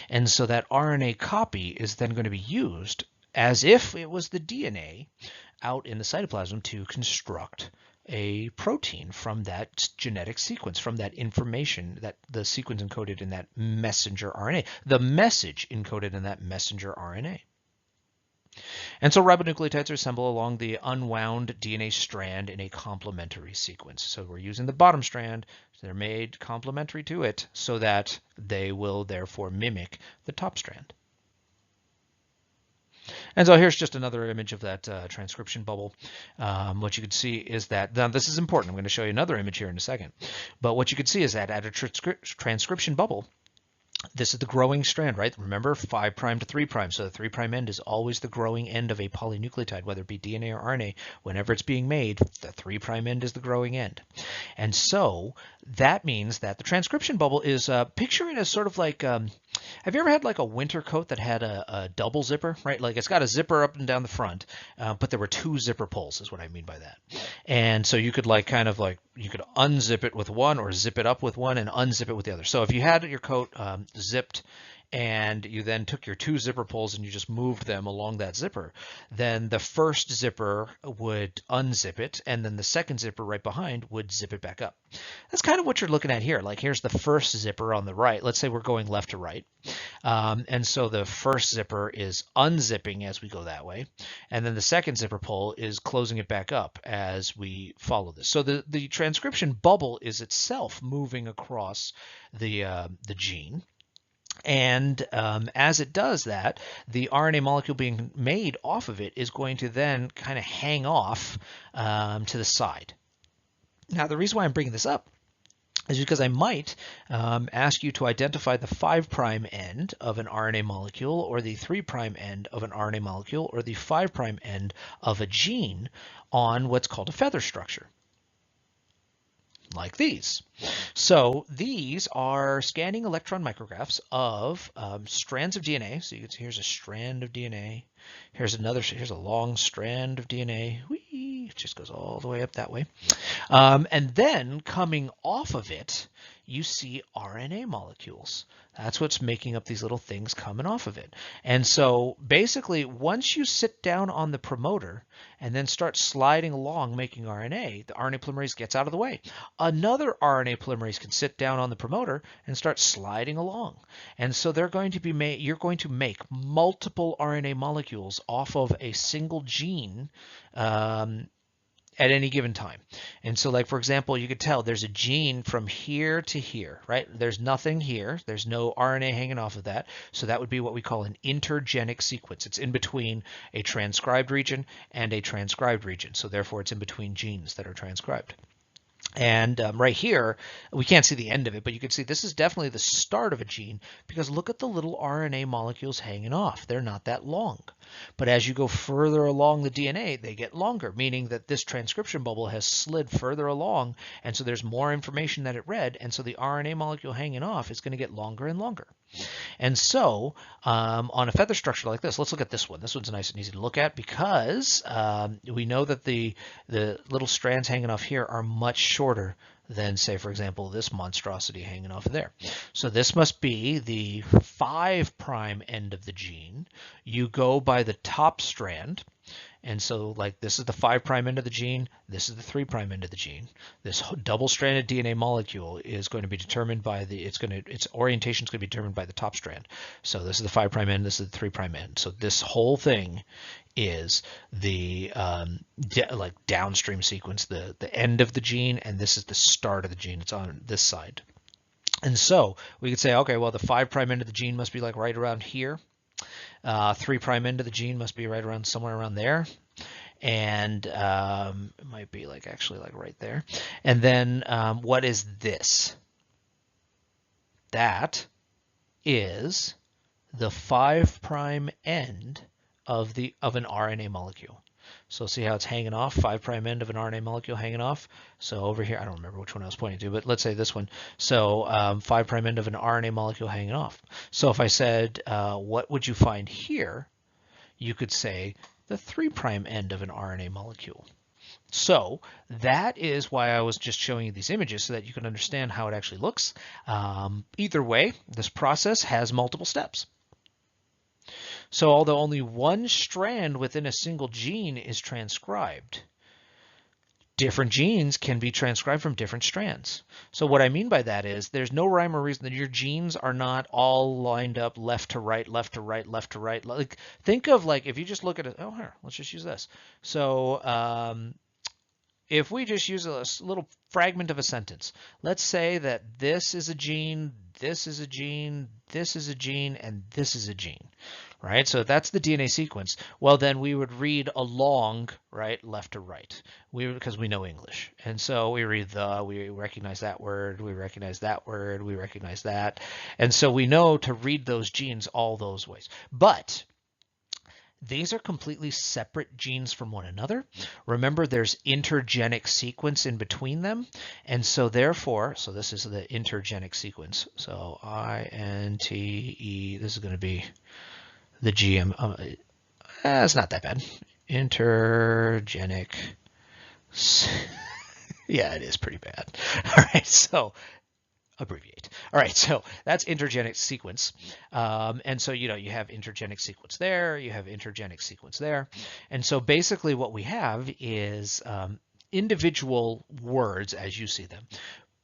And so that RNA copy is then going to be used as if it was the DNA out in the cytoplasm to construct a protein from that genetic sequence, from that information, that the sequence encoded in that messenger RNA, the message encoded in that messenger RNA. And so ribonucleotides are assembled along the unwound DNA strand in a complementary sequence. So we're using the bottom strand, so they're made complementary to it so that they will therefore mimic the top strand. And so here's just another image of that transcription bubble. What you can see is that, now this is important, I'm going to show you another image here in a second, but what you can see is that at a transcription bubble, This is the growing strand, right? Remember, 5' to 3'. So the 3' end is always the growing end of a polynucleotide, whether it be DNA or RNA. Whenever it's being made, the 3' end is the growing end. And so that means that the transcription bubble is, picture it as sort of like, have you ever had like a winter coat that had a double zipper, right? Like it's got a zipper up and down the front, but there were 2 zipper pulls is what I mean by that. And so you could like kind of like, you could unzip it with one or zip it up with one and unzip it with the other. So if you had your coat zipped and you then took your 2 zipper pulls and you just moved them along that zipper, then the first zipper would unzip it, and then the second zipper right behind would zip it back up. That's kind of what you're looking at here. Like here's the first zipper on the right. Let's say we're going left to right. And so the first zipper is unzipping as we go that way. And then the second zipper pull is closing it back up as we follow this. So the transcription bubble is itself moving across the gene. And as it does that, the RNA molecule being made off of it is going to then kind of hang off to the side. Now, the reason why I'm bringing this up is because I might ask you to identify the 5' end of an RNA molecule, or the 3' end of an RNA molecule, or the 5' end of a gene on what's called a feather structure, like these. So these are scanning electron micrographs of strands of DNA. So you can see here's a strand of DNA. Here's a long strand of DNA. Whee! It just goes all the way up that way. And then coming off of it, you see RNA molecules. That's what's making up these little things coming off of it. And so basically, once you sit down on the promoter and then start sliding along making RNA, the RNA polymerase gets out of the way. Another RNA polymerase can sit down on the promoter and start sliding along. And so they're going to be you're going to make multiple RNA molecules off of a single gene at any given time. And so like, for example, you could tell there's a gene from here to here, right? There's nothing here. There's no RNA hanging off of that. So that would be what we call an intergenic sequence. It's in between a transcribed region and a transcribed region. So therefore it's in between genes that are transcribed. And right here, we can't see the end of it, but you can see this is definitely the start of a gene, because look at the little RNA molecules hanging off. They're not that long. But as you go further along the DNA, they get longer, meaning that this transcription bubble has slid further along, and so there's more information that it read, and so the RNA molecule hanging off is going to get longer and longer. And so on a feather structure like this, let's look at this one. This one's nice and easy to look at because we know that the little strands hanging off here are much shorter than, say, for example, this monstrosity hanging off of there. So this must be the 5' end of the gene. You go by the top strand. And so like this is the 5' end of the gene, this is the 3' end of the gene. This double-stranded DNA molecule is going to be determined by its orientation is going to be determined by the top strand. So this is the 5' end, this is the 3' end. So this whole thing is the like downstream sequence, the end of the gene, and this is the start of the gene. It's on this side. And so we could say, okay, well, the 5' end of the gene must be like right around here. 3' end of the gene must be right around somewhere around there. And it might be like actually like right there. And then what is this? That is the 5' end of an RNA molecule. So see how it's hanging off, 5' end of an RNA molecule hanging off. So over here, I don't remember which one I was pointing to, but let's say this one. So 5' end of an RNA molecule hanging off. So if I said, what would you find here? You could say the 3' end of an RNA molecule. So that is why I was just showing you these images so that you can understand how it actually looks. Either way, this process has multiple steps. So although only one strand within a single gene is transcribed, different genes can be transcribed from different strands. So what I mean by that is there's no rhyme or reason that your genes are not all lined up left to right, left to right, left to right. Like think of like if you just look at it, oh here, let's just use this. So if we just use a little fragment of a sentence, let's say that this is a gene, this is a gene, this is a gene, and this is a gene. right? So that's the DNA sequence. Well, then we would read along, right, left to right, because we know English. And so we read we recognize that word, we recognize that word, we recognize that. And so we know to read those genes all those ways. But these are completely separate genes from one another. Remember, there's intergenic sequence in between them. And so therefore, so this is the intergenic sequence. So INTE, this is going to be the GM. It's not that bad. Intergenic. Yeah, it is pretty bad. All right, so abbreviate. All right, so that's intergenic sequence. And so, you have intergenic sequence there, you have intergenic sequence there. And so basically what we have is individual words as you see them,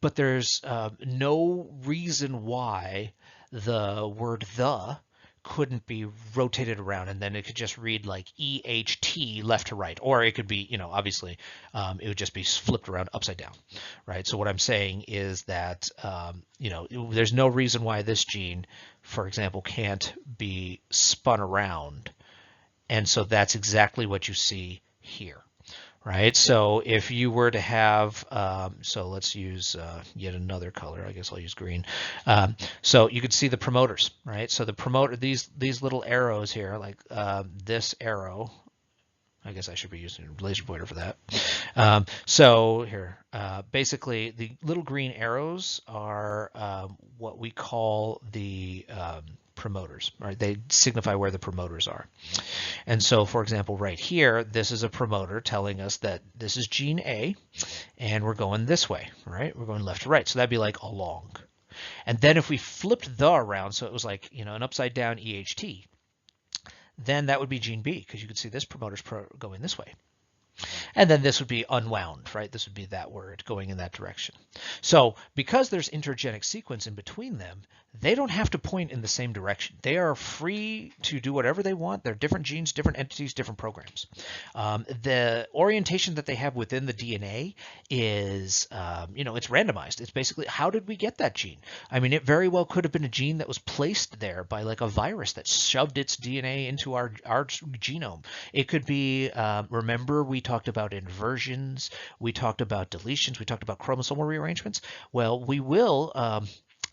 but there's no reason why the word the couldn't be rotated around, and then it could just read like EHT left to right, or it could be, obviously it would just be flipped around upside down, right? So what I'm saying is that, there's no reason why this gene, for example, can't be spun around. And so that's exactly what you see here. Right, so if you were to have, so let's use yet another color. I guess I'll use green. So you could see the promoters, right? So the promoter, these little arrows here, like this arrow. I guess I should be using a laser pointer for that. So here, basically, the little green arrows are what we call the promoters, right? They signify where the promoters are. And so, for example, right here, this is a promoter telling us that this is gene A, and we're going this way, right? We're going left to right. So that'd be like along. And then if we flipped the around, so it was like, an upside down EHT, then that would be gene B, because you could see this promoter's going this way. And then this would be unwound, right? This would be that word going in that direction. So because there's intergenic sequence in between them, they don't have to point in the same direction. They are free to do whatever they want. They're different genes, different entities, different programs. The orientation that they have within the DNA is, it's randomized. It's basically, how did we get that gene? I mean, it very well could have been a gene that was placed there by like a virus that shoved its DNA into our genome. It could be, remember we talked about inversions, we talked about deletions, we talked about chromosomal rearrangements. Well, we will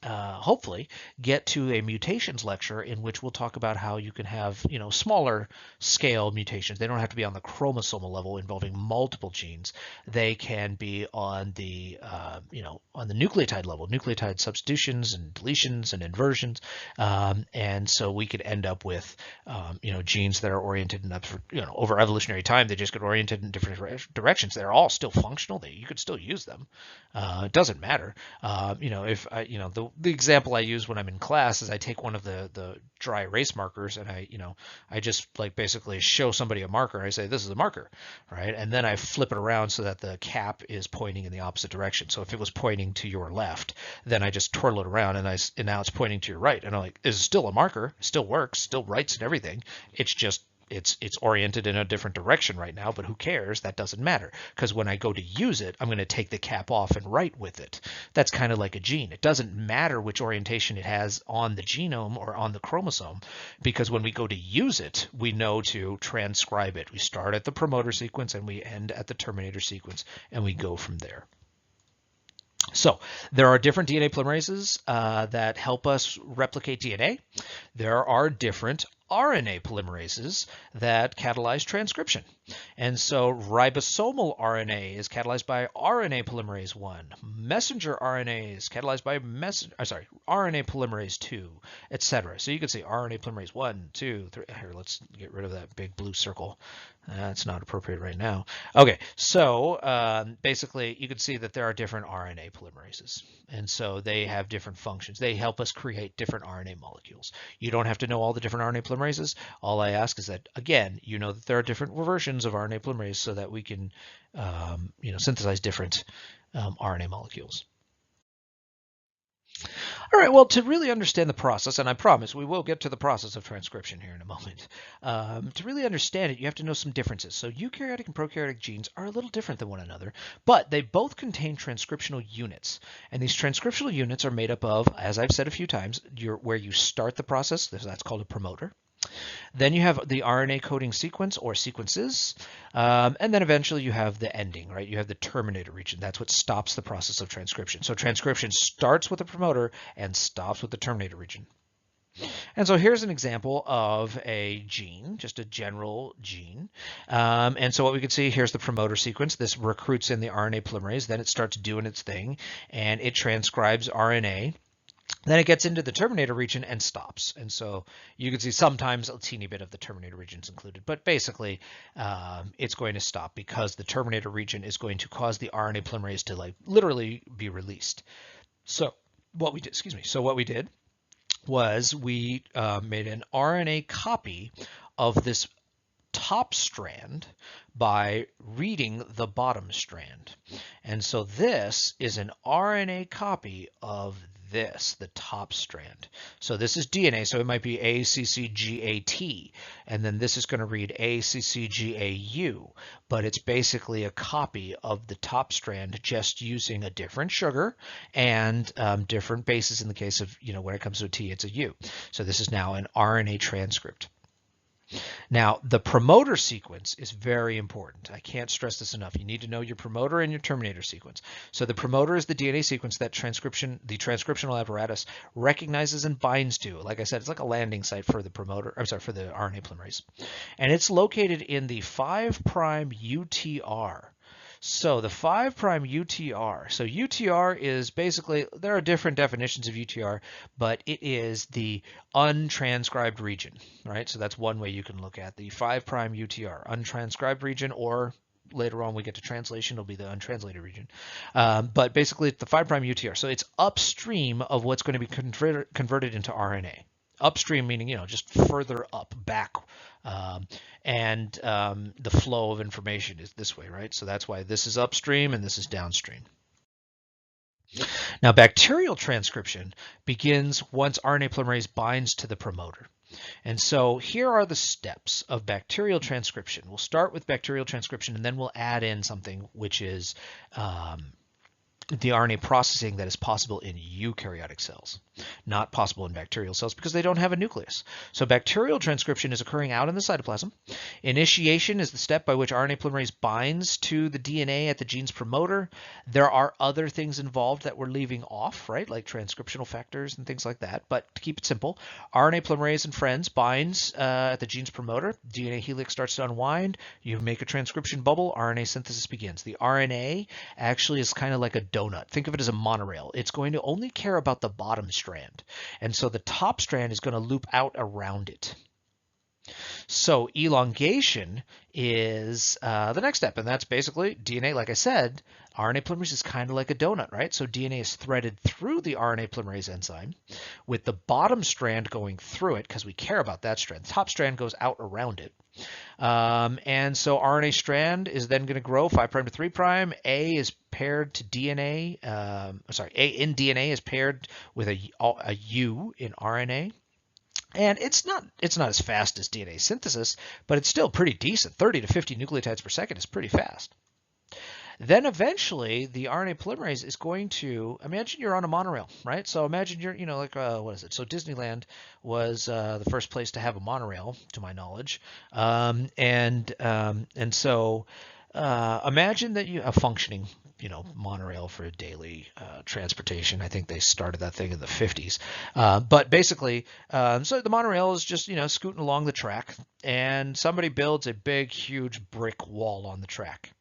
hopefully get to a mutations lecture in which we'll talk about how you can have, smaller scale mutations. They don't have to be on the chromosomal level involving multiple genes. They can be on the, on the nucleotide level, nucleotide substitutions and deletions and inversions. And so we could end up with, genes that are oriented in, over evolutionary time, they just get oriented in different directions. They're all still functional. You could still use them. It doesn't matter. If the example I use when I'm in class is I take one of the dry erase markers and I just like basically show somebody a marker. I say, this is a marker, right? And then I flip it around so that the cap is pointing in the opposite direction. So if it was pointing to your left, then I just twirl it around and now it's pointing to your right. And I'm like, it's still a marker, it still works, still writes and everything. It's just, it's oriented in a different direction right now, but who cares? That doesn't matter, because when I go to use it, I'm going to take the cap off and write with it. That's kind of like a gene. It doesn't matter which orientation it has on the genome or on the chromosome, because when we go to use it, we know to transcribe it. We start at the promoter sequence and we end at the terminator sequence, and we go from there. So there are different DNA polymerases that help us replicate DNA. There are different RNA polymerases that catalyze transcription. And so ribosomal RNA is catalyzed by RNA polymerase 1. Messenger RNA is catalyzed by RNA polymerase 2, etc. So you could say RNA polymerase 1, 2, 3. Here, let's get rid of that big blue circle. That's not appropriate right now. Okay, so basically you can see that there are different RNA polymerases. And so they have different functions. They help us create different RNA molecules. You don't have to know all the different RNA polymerases. All I ask is that, again, you know that there are different versions of RNA polymerase so that we can synthesize different RNA molecules. All right, well, to really understand the process, and I promise we will get to the process of transcription here in a moment, to really understand it, you have to know some differences. So eukaryotic and prokaryotic genes are a little different than one another, but they both contain transcriptional units. And these transcriptional units are made up of, as I've said a few times, where you start the process, that's called a promoter. Then you have the RNA coding sequence or sequences, and then eventually you have the ending, right? You have the terminator region. That's what stops the process of transcription. So transcription starts with the promoter and stops with the terminator region. And so here's an example of a gene, just a general gene. And so what we can see, here's the promoter sequence. This recruits in the RNA polymerase, then it starts doing its thing, and it transcribes RNA. Then it gets into the terminator region and stops. And so you can see sometimes a teeny bit of the terminator region is included, but basically it's going to stop because the terminator region is going to cause the RNA polymerase to like literally be released. So what we did, was we made an RNA copy of this top strand by reading the bottom strand. And so this is an RNA copy of this, the top strand. So this is DNA, so it might be ACCGAT, and then this is going to read ACCGAU, but it's basically a copy of the top strand just using a different sugar and different bases in the case of, when it comes to a T, it's a U. So this is now an RNA transcript. Now, the promoter sequence is very important. I can't stress this enough. You need to know your promoter and your terminator sequence. So the promoter is the DNA sequence that the transcriptional apparatus recognizes and binds to. Like I said, it's like a landing site for the for the RNA polymerase. And it's located in the 5' UTR. So the 5' UTR. So UTR is basically, there are different definitions of UTR, but it is the untranscribed region, right? So that's one way you can look at the 5' UTR, untranscribed region, or later on we get to translation, it'll be the untranslated region. But basically it's the 5' UTR. So it's upstream of what's going to be converted into RNA. Upstream meaning, just further up, back. And the flow of information is this way, right? So that's why this is upstream and this is downstream. Now, bacterial transcription begins once RNA polymerase binds to the promoter. And so here are the steps of bacterial transcription. We'll start with bacterial transcription, and then we'll add in something which is the RNA processing that is possible in eukaryotic cells, not possible in bacterial cells because they don't have a nucleus. So bacterial transcription is occurring out in the cytoplasm. Initiation is the step by which RNA polymerase binds to the DNA at the gene's promoter. There are other things involved that we're leaving off, right, like transcriptional factors and things like that. But to keep it simple, RNA polymerase and friends binds at the gene's promoter. DNA helix starts to unwind. You make a transcription bubble. RNA synthesis begins. The RNA actually is kind of like a donut. Think of it as a monorail. It's going to only care about the bottom strand. And so the top strand is going to loop out around it. So elongation is the next step, and that's basically DNA. Like I said, RNA polymerase is kind of like a donut, right? So DNA is threaded through the RNA polymerase enzyme with the bottom strand going through it because we care about that strand. The top strand goes out around it. And so RNA strand is then going to grow 5' to 3'. A is paired to DNA. A in DNA is paired with a U in RNA. And it's not as fast as DNA synthesis, but it's still pretty decent. 30 to 50 nucleotides per second is pretty fast. Then eventually the RNA polymerase is going to, imagine you're on a monorail, right? So imagine you're, what is it? So Disneyland was the first place to have a monorail, to my knowledge. And so imagine that you have functioning, monorail for daily transportation. I think they started that thing in the 50s. But basically, so the monorail is just, scooting along the track, and somebody builds a big, huge brick wall on the track.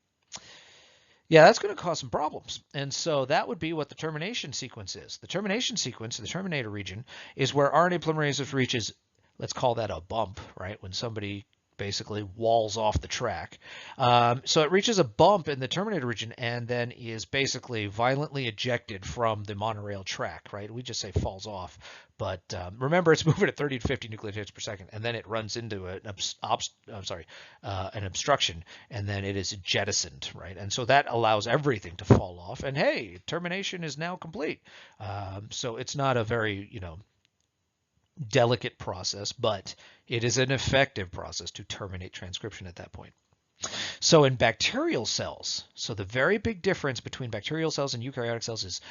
Yeah, that's going to cause some problems. And so that would be what the termination sequence is. The termination sequence, the terminator region, is where RNA polymerase reaches, let's call that a bump, right? When somebody basically walls off the track. So it reaches a bump in the terminator region and then is basically violently ejected from the monorail track, right? We just say falls off, but remember it's moving at 30 to 50 nucleotides per second, and then it runs into an obstruction, and then it is jettisoned, right? And so that allows everything to fall off, and hey, termination is now complete. So it's not a very, delicate process, but it is an effective process to terminate transcription at that point. So in bacterial cells, so the very big difference between bacterial cells and eukaryotic cells is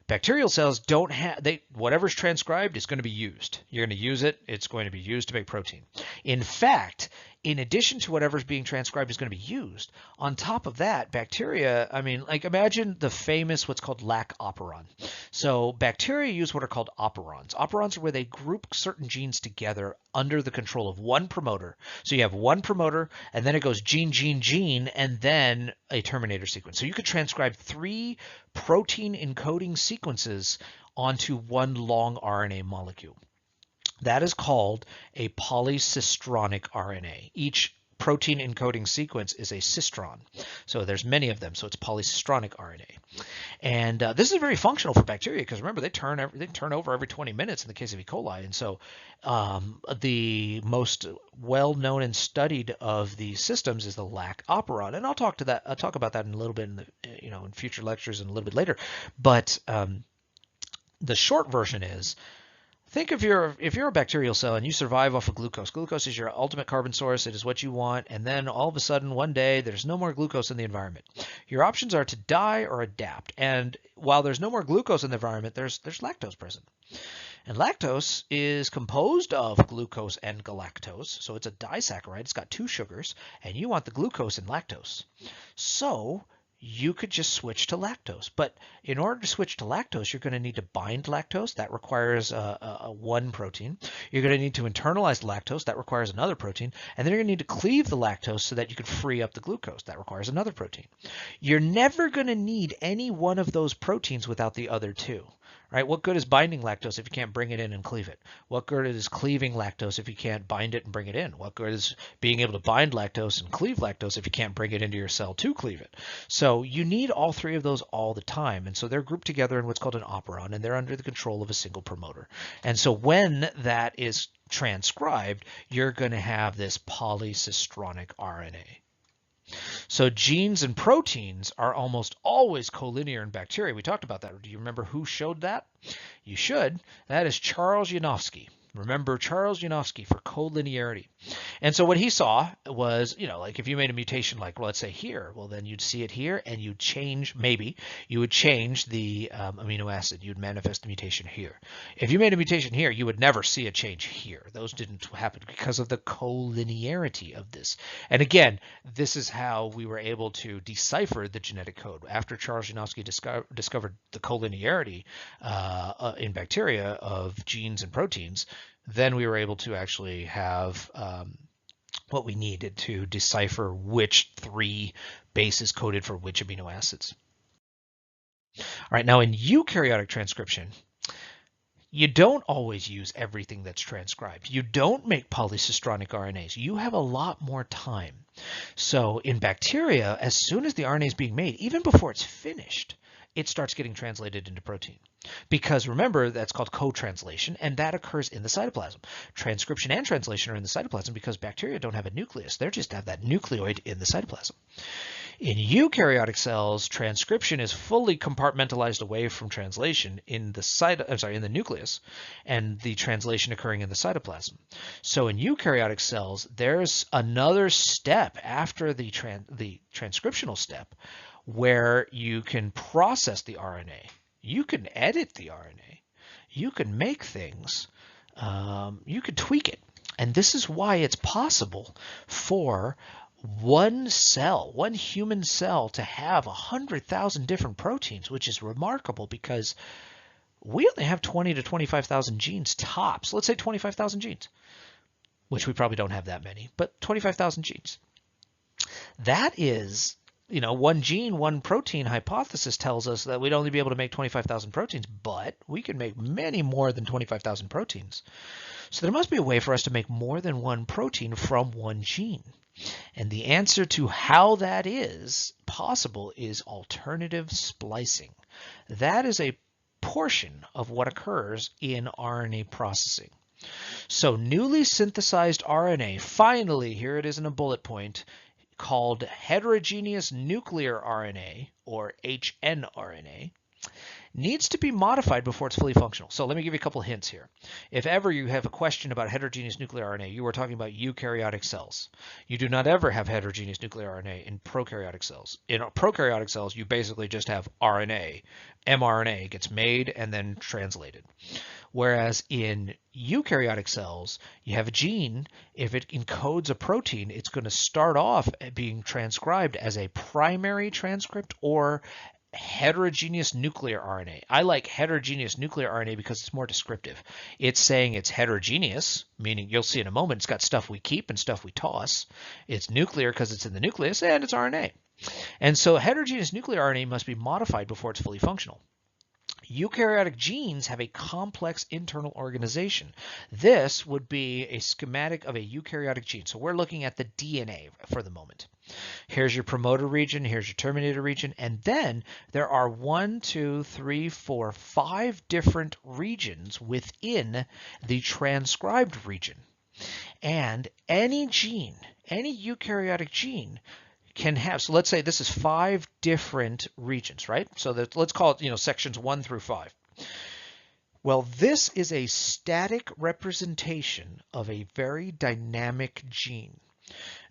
Bacterial cells don't have, whatever's transcribed is going to be used. You're going to use it. It's going to be used to make protein. In fact, in addition to whatever's being transcribed is going to be used, on top of that, bacteria, I mean, like imagine the famous what's called lac operon. So bacteria use what are called operons. Operons are where they group certain genes together under the control of one promoter. So you have one promoter, and then it goes gene, gene, gene, and then a terminator sequence. So you could transcribe 3 protein encoding sequences onto one long RNA molecule. That is called a polycistronic RNA. Each protein encoding sequence is a cistron. So there's many of them, so it's polycistronic RNA. And this is very functional for bacteria because remember, they turn over every 20 minutes in the case of E. coli. And so the most well-known and studied of these systems is the lac operon. And I'll talk about that in a little bit in future lectures and a little bit later. But the short version is, think if you're a bacterial cell and you survive off of glucose. Glucose is your ultimate carbon source. It is what you want. And then all of a sudden, one day, there's no more glucose in the environment. Your options are to die or adapt. And while there's no more glucose in the environment, there's lactose present. And lactose is composed of glucose and galactose. So it's a disaccharide. It's got 2 sugars. And you want the glucose in lactose. So you could just switch to lactose. But in order to switch to lactose, you're going to need to bind lactose. That requires one protein. You're going to need to internalize lactose. That requires another protein. And then you're going to need to cleave the lactose so that you could free up the glucose. That requires another protein. You're never going to need any one of those proteins without the other 2. Right? What good is binding lactose if you can't bring it in and cleave it? What good is cleaving lactose if you can't bind it and bring it in? What good is being able to bind lactose and cleave lactose if you can't bring it into your cell to cleave it? So you need all 3 of those all the time. And so they're grouped together in what's called an operon, and they're under the control of a single promoter. And so when that is transcribed, you're going to have this polycistronic RNA. So genes and proteins are almost always collinear in bacteria. We talked about that. Do you remember who showed that? You should. That is Charles Janowski. Remember Charles Janowski for collinearity. And so what he saw was, like if you made a mutation, like let's say here, well then you'd see it here and you'd change, maybe you would change the amino acid. You'd manifest the mutation here. If you made a mutation here, you would never see a change here. Those didn't happen because of the collinearity of this. And again, this is how we were able to decipher the genetic code. After Charles Janowski discovered the collinearity in bacteria of genes and proteins, then we were able to actually have what we needed to decipher which 3 bases coded for which amino acids. All right, now in eukaryotic transcription, you don't always use everything that's transcribed. You don't make polycistronic RNAs. You have a lot more time. So in bacteria, as soon as the RNA is being made, even before it's finished, it starts getting translated into protein. Because remember, that's called co-translation, and that occurs in the cytoplasm. Transcription and translation are in the cytoplasm because bacteria don't have a nucleus. They just have that nucleoid in the cytoplasm. In eukaryotic cells, transcription is fully compartmentalized away from translation in the nucleus, and the translation occurring in the cytoplasm. So in eukaryotic cells, there's another step after the transcriptional step where you can process the RNA. You can edit the RNA. You can make things. You can tweak it. And this is why it's possible for one human cell, to have 100,000 different proteins, which is remarkable because we only have 20 to 25,000 genes tops. Let's say 25,000 genes, which we probably don't have that many, but 25,000 genes. That is, one gene, one protein hypothesis tells us that we'd only be able to make 25,000 proteins, but we can make many more than 25,000 proteins. So there must be a way for us to make more than one protein from one gene. And the answer to how that is possible is alternative splicing. That is a portion of what occurs in RNA processing. So newly synthesized RNA, finally, here it is in a bullet point, called heterogeneous nuclear RNA, or hnRNA, needs to be modified before it's fully functional. So let me give you a couple of hints here. If ever you have a question about heterogeneous nuclear RNA, you are talking about eukaryotic cells. You do not ever have heterogeneous nuclear RNA in prokaryotic cells. In prokaryotic cells, you basically just have RNA. mRNA gets made and then translated. Whereas in eukaryotic cells, you have a gene. If it encodes a protein, it's going to start off being transcribed as a primary transcript or heterogeneous nuclear RNA. I like heterogeneous nuclear RNA because it's more descriptive. It's saying it's heterogeneous, meaning you'll see in a moment it's got stuff we keep and stuff we toss. It's nuclear because it's in the nucleus, and it's RNA. And so heterogeneous nuclear RNA must be modified before it's fully functional. Eukaryotic genes have a complex internal organization. This would be a schematic of a eukaryotic gene. So we're looking at the DNA for the moment. Here's your promoter region, here's your terminator region, and then there are 1, 2, 3, 4, 5 different regions within the transcribed region. And any gene, any eukaryotic gene, can have, so let's say this is 5 different regions, right? So that, let's call it, sections 1 through 5. Well, this is a static representation of a very dynamic gene.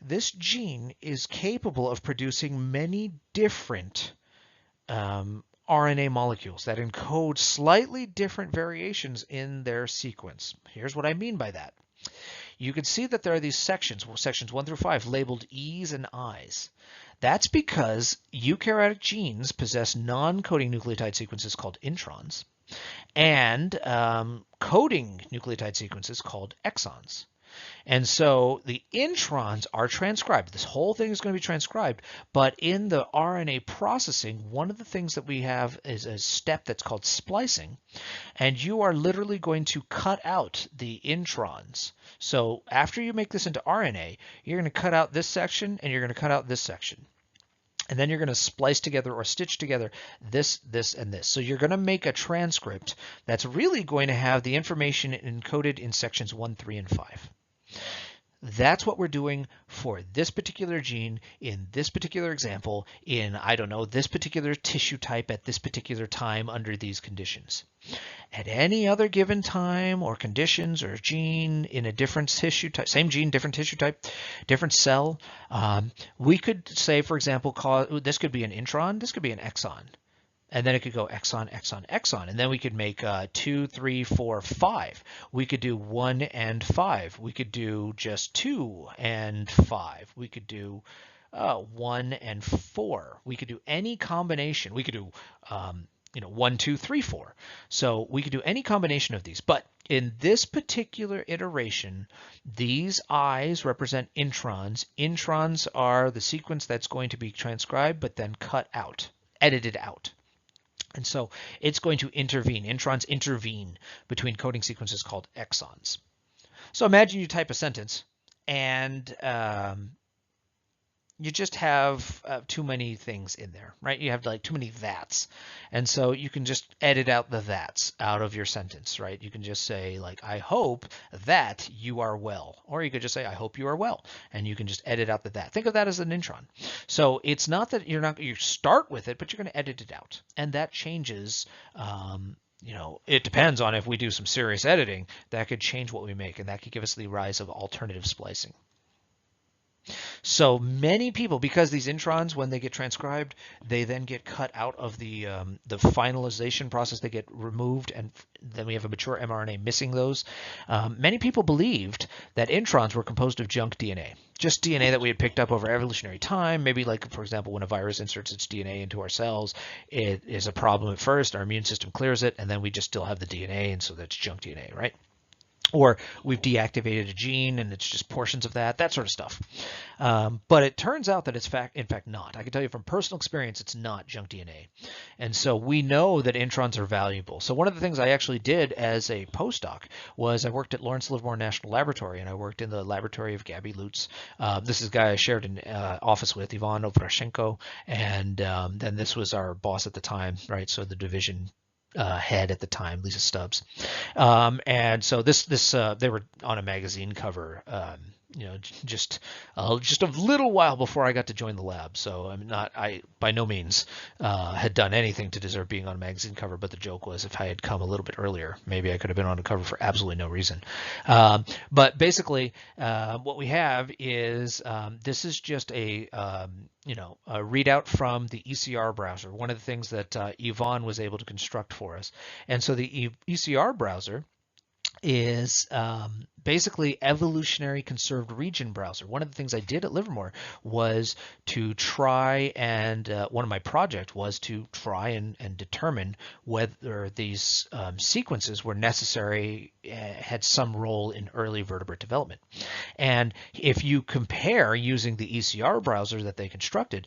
This gene is capable of producing many different RNA molecules that encode slightly different variations in their sequence. Here's what I mean by that. You can see that there are these sections 1 through 5, labeled E's and I's. That's because eukaryotic genes possess non-coding nucleotide sequences called introns and coding nucleotide sequences called exons. And so the introns are transcribed. This whole thing is going to be transcribed, but in the RNA processing, one of the things that we have is a step that's called splicing, and you are literally going to cut out the introns. So after you make this into RNA, you're going to cut out this section and you're going to cut out this section. And then you're going to splice together or stitch together this, this, and this. So you're going to make a transcript that's really going to have the information encoded in sections 1, 3, and 5. That's what we're doing for this particular gene in this particular example in, I don't know, this particular tissue type at this particular time under these conditions. At any other given time or conditions or gene in a different tissue type, same gene, different tissue type, different cell, we could say, for example, this could be an intron, this could be an exon. And then it could go exon, exon, exon. And then we could make 2, 3, 4, 5. We could do 1 and 5. We could do just 2 and 5. We could do 1 and 4. We could do any combination. We could do 1, 2, 3, 4. So we could do any combination of these. But in this particular iteration, these I's represent introns. Introns are the sequence that's going to be transcribed but then cut out, edited out. And so it's going to intervene. Introns intervene between coding sequences called exons. So imagine you type a sentence and you just have too many things in there, right? You have like too many that's. And so you can just edit out the that's out of your sentence, right? You can just say like, I hope that you are well. Or you could just say, I hope you are well. And you can just edit out the that. Think of that as an intron. So it's not that you start with it, but you're going to edit it out. And that changes, it depends on if we do some serious editing, that could change what we make. And that could give us the rise of alternative splicing. So many people, because these introns, when they get transcribed, they then get cut out of the finalization process. They get removed, and then we have a mature mRNA missing those. Many people believed that introns were composed of junk DNA, just DNA that we had picked up over evolutionary time. Maybe like, for example, when a virus inserts its DNA into our cells, it is a problem at first. Our immune system clears it, and then we just still have the DNA, and so that's junk DNA, right? Or we've deactivated a gene and it's just portions of that sort of stuff. But it turns out that it's in fact not. I can tell you from personal experience, it's not junk DNA. And so we know that introns are valuable. So one of the things I actually did as a postdoc was I worked at Lawrence Livermore National Laboratory, and I worked in the laboratory of Gabby Lutz. This is a guy I shared an office with, Ivan Ovrashenko, and then this was our boss at the time, right? So the division head at the time, Lisa Stubbs. And so this they were on a magazine cover, just just a little while before I got to join the lab. So I by no means had done anything to deserve being on a magazine cover. But the joke was, if I had come a little bit earlier, maybe I could have been on a cover for absolutely no reason. But basically, what we have is this is just a readout from the ECR browser. One of the things that Yvonne was able to construct for us, and so the ECR browser is basically evolutionary conserved region browser. One of the things I did at Livermore was to try and one of my projects was to try and determine whether these sequences were necessary, had some role in early vertebrate development. And if you compare using the ECR browser that they constructed,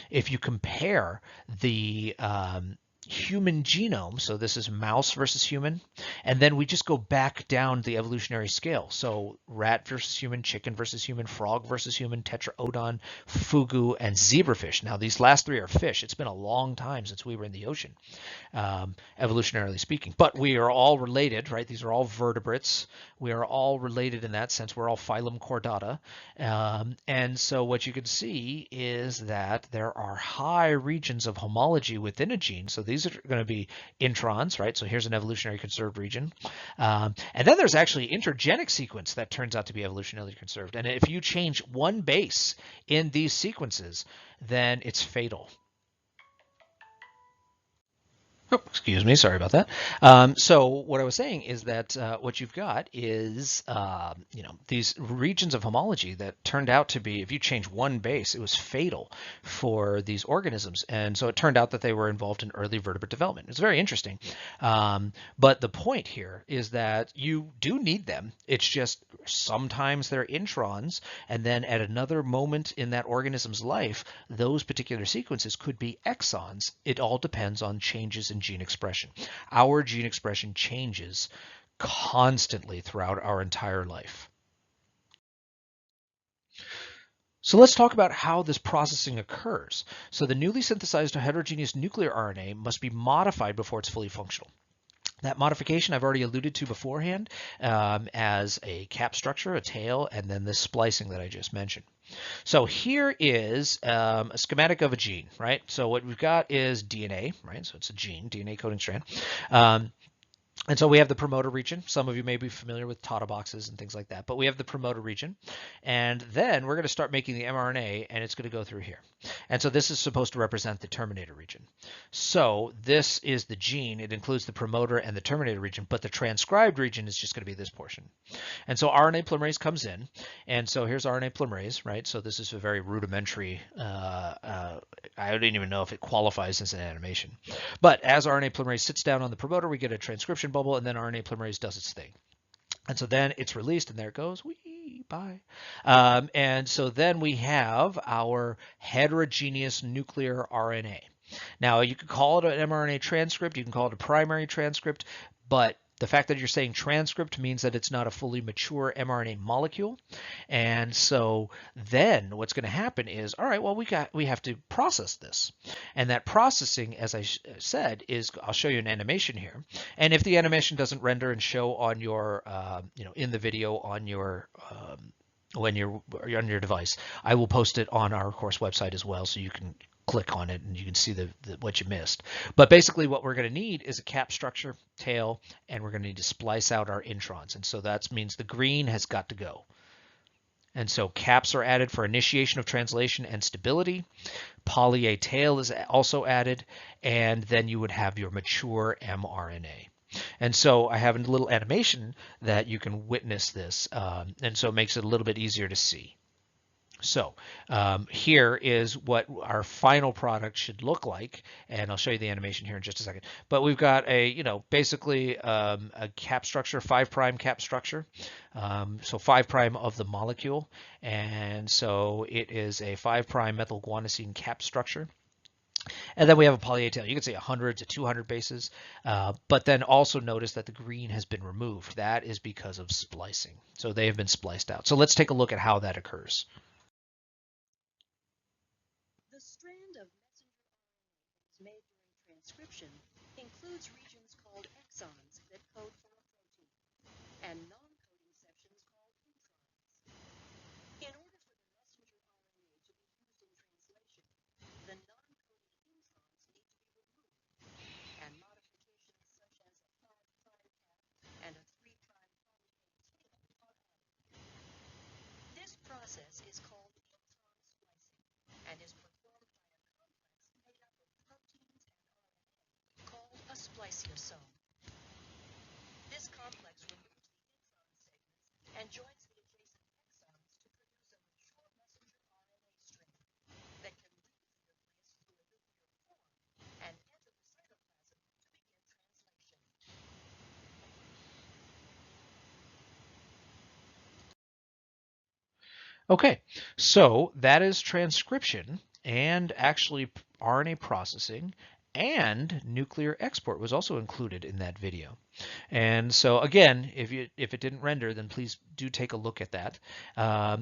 if you compare the human genome, so this is mouse versus human, and then we just go back down the evolutionary scale. So rat versus human, chicken versus human, frog versus human, tetraodon, fugu, and zebrafish. Now these last three are fish. It's been a long time since we were in the ocean, evolutionarily speaking, but we are all related, right? These are all vertebrates. We are all related in that sense. We're all phylum Chordata. And so what you can see is that there are high regions of homology within a gene. So these are going to be introns, right? So here's an evolutionary conserved region. And then there's actually intergenic sequence that turns out to be evolutionarily conserved. And if you change one base in these sequences, then it's fatal. Oh, excuse me, sorry about that. So what I was saying is that what you've got is, these regions of homology that turned out to be, if you change one base, it was fatal for these organisms. And so it turned out that they were involved in early vertebrate development. It's very interesting. But the point here is that you do need them. It's just sometimes they're introns, and then at another moment in that organism's life, those particular sequences could be exons. It all depends on changes in gene expression. Our gene expression changes constantly throughout our entire life. So let's talk about how this processing occurs. So the newly synthesized heterogeneous nuclear RNA must be modified before it's fully functional. That modification I've already alluded to beforehand as a cap structure, a tail, and then this splicing that I just mentioned. So here is a schematic of a gene, right? So what we've got is DNA, right? So it's a gene, DNA coding strand. And so we have the promoter region. Some of you may be familiar with Tata boxes and things like that, but we have the promoter region. And then we're going to start making the mRNA, and it's going to go through here. And so this is supposed to represent the terminator region. So this is the gene. It includes the promoter and the terminator region, but the transcribed region is just going to be this portion. And so RNA polymerase comes in. And so here's RNA polymerase, right? So this is a very rudimentary, I don't even know if it qualifies as an animation. But as RNA polymerase sits down on the promoter, we get a transcription bubble, and then RNA polymerase does its thing. And so then it's released, and there it goes. Whee, bye. And so then we have our heterogeneous nuclear RNA. Now, you could call it an mRNA transcript. You can call it a primary transcript. But the fact that you're saying transcript means that it's not a fully mature mRNA molecule. And so then what's going to happen is, all right, well, we have to process this. And that processing, as I said, is, I'll show you an animation here. And if the animation doesn't render and show on your, in the video on your, when you're on your device, I will post it on our course website as well, so you can click on it and you can see what you missed. But basically what we're going to need is a cap structure, tail, and we're going to need to splice out our introns. And so that means the green has got to go. And so caps are added for initiation of translation and stability. Poly A tail is also added, and then you would have your mature mRNA. And so I have a little animation that you can witness this, and so it makes it a little bit easier to see. So here is what our final product should look like, and I'll show you the animation here in just a second. But we've got a, basically a cap structure, 5' cap structure, so 5' of the molecule, and so it is a 5' methylguanosine cap structure. And then we have a poly A tail. You can say 100 to 200 bases, but then also notice that the green has been removed. That is because of splicing. So they have been spliced out. So let's take a look at how that occurs. The strand of messenger RNA made during transcription includes regions called exons that code for a protein, and non-coding sections called introns. spliceosome. This complex removes the intron segments and joins the adjacent exons to produce a mature messenger RNA strand that can leave the nucleus through a nuclear pore and enter the cytoplasm to begin translation. Okay, so that is transcription, and actually RNA processing and nuclear export was also included in that video. And so again, if it didn't render, then please do take a look at that.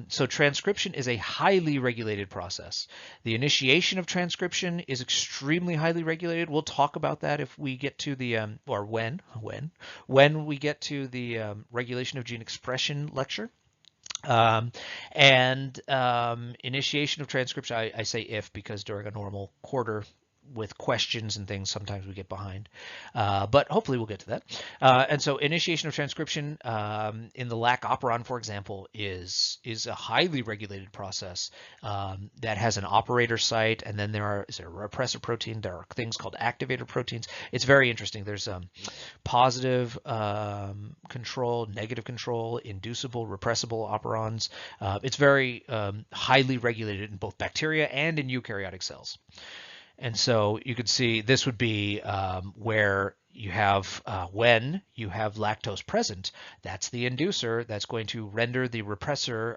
So transcription is a highly regulated process. The initiation of transcription is extremely highly regulated. We'll talk about that if we get to the or when we get to the regulation of gene expression lecture. Initiation of transcription, I say if because during a normal quarter with questions and things, sometimes we get behind, but hopefully we'll get to that. And so initiation of transcription in the lac operon, for example, is a highly regulated process that has an operator site, and then is there a repressor protein. There are things called activator proteins. It's very interesting. There's positive control, negative control, inducible, repressible operons. It's very highly regulated in both bacteria and in eukaryotic cells. And so you could see this would be where you have when you have lactose present, that's the inducer that's going to render the repressor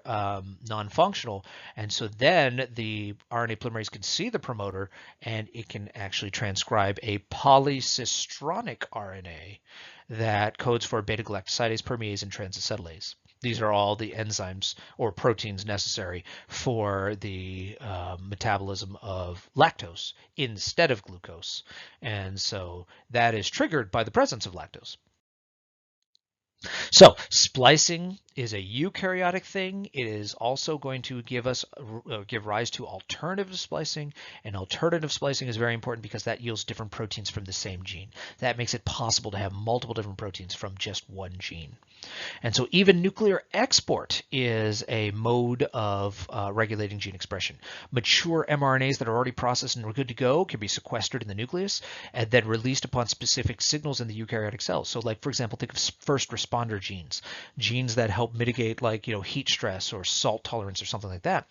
non-functional. And so then the RNA polymerase can see the promoter and it can actually transcribe a polycistronic RNA that codes for beta-galactosidase, permease, and transacetylase. These are all the enzymes or proteins necessary for the metabolism of lactose instead of glucose. And so that is triggered by the presence of lactose. So splicing is a eukaryotic thing. It is also going to give rise to alternative splicing, and alternative splicing is very important because that yields different proteins from the same gene. That makes it possible to have multiple different proteins from just one gene. And so even nuclear export is a mode of regulating gene expression. Mature mRNAs that are already processed and are good to go can be sequestered in the nucleus and then released upon specific signals in the eukaryotic cells. So like, for example, think of first responder genes, genes that help mitigate like, heat stress or salt tolerance or something like that.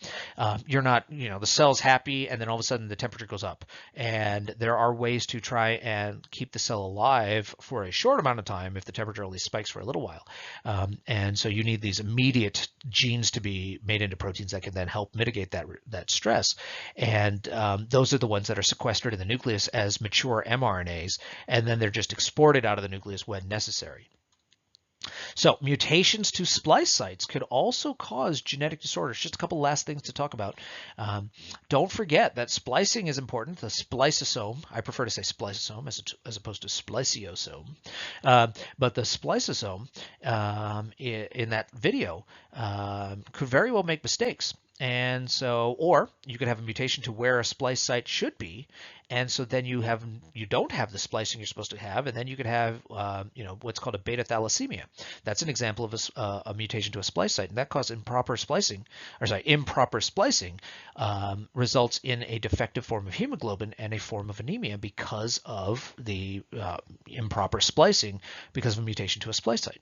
You're not, the cell's happy and then all of a sudden the temperature goes up. And there are ways to try and keep the cell alive for a short amount of time if the temperature only spikes for a little while. And so you need these immediate genes to be made into proteins that can then help mitigate that stress. And those are the ones that are sequestered in the nucleus as mature mRNAs, and then they're just exported out of the nucleus when necessary. So mutations to splice sites could also cause genetic disorders. Just a couple last things to talk about. Don't forget that splicing is important. The spliceosome, I prefer to say spliceosome as opposed to spliceosome, but the spliceosome in that video could very well make mistakes. And so, or you could have a mutation to where a splice site should be, and so then you don't have the splicing you're supposed to have, and then you could have what's called a beta thalassemia. That's an example of a mutation to a splice site, and that causes improper splicing results in a defective form of hemoglobin and a form of anemia because of the improper splicing because of a mutation to a splice site.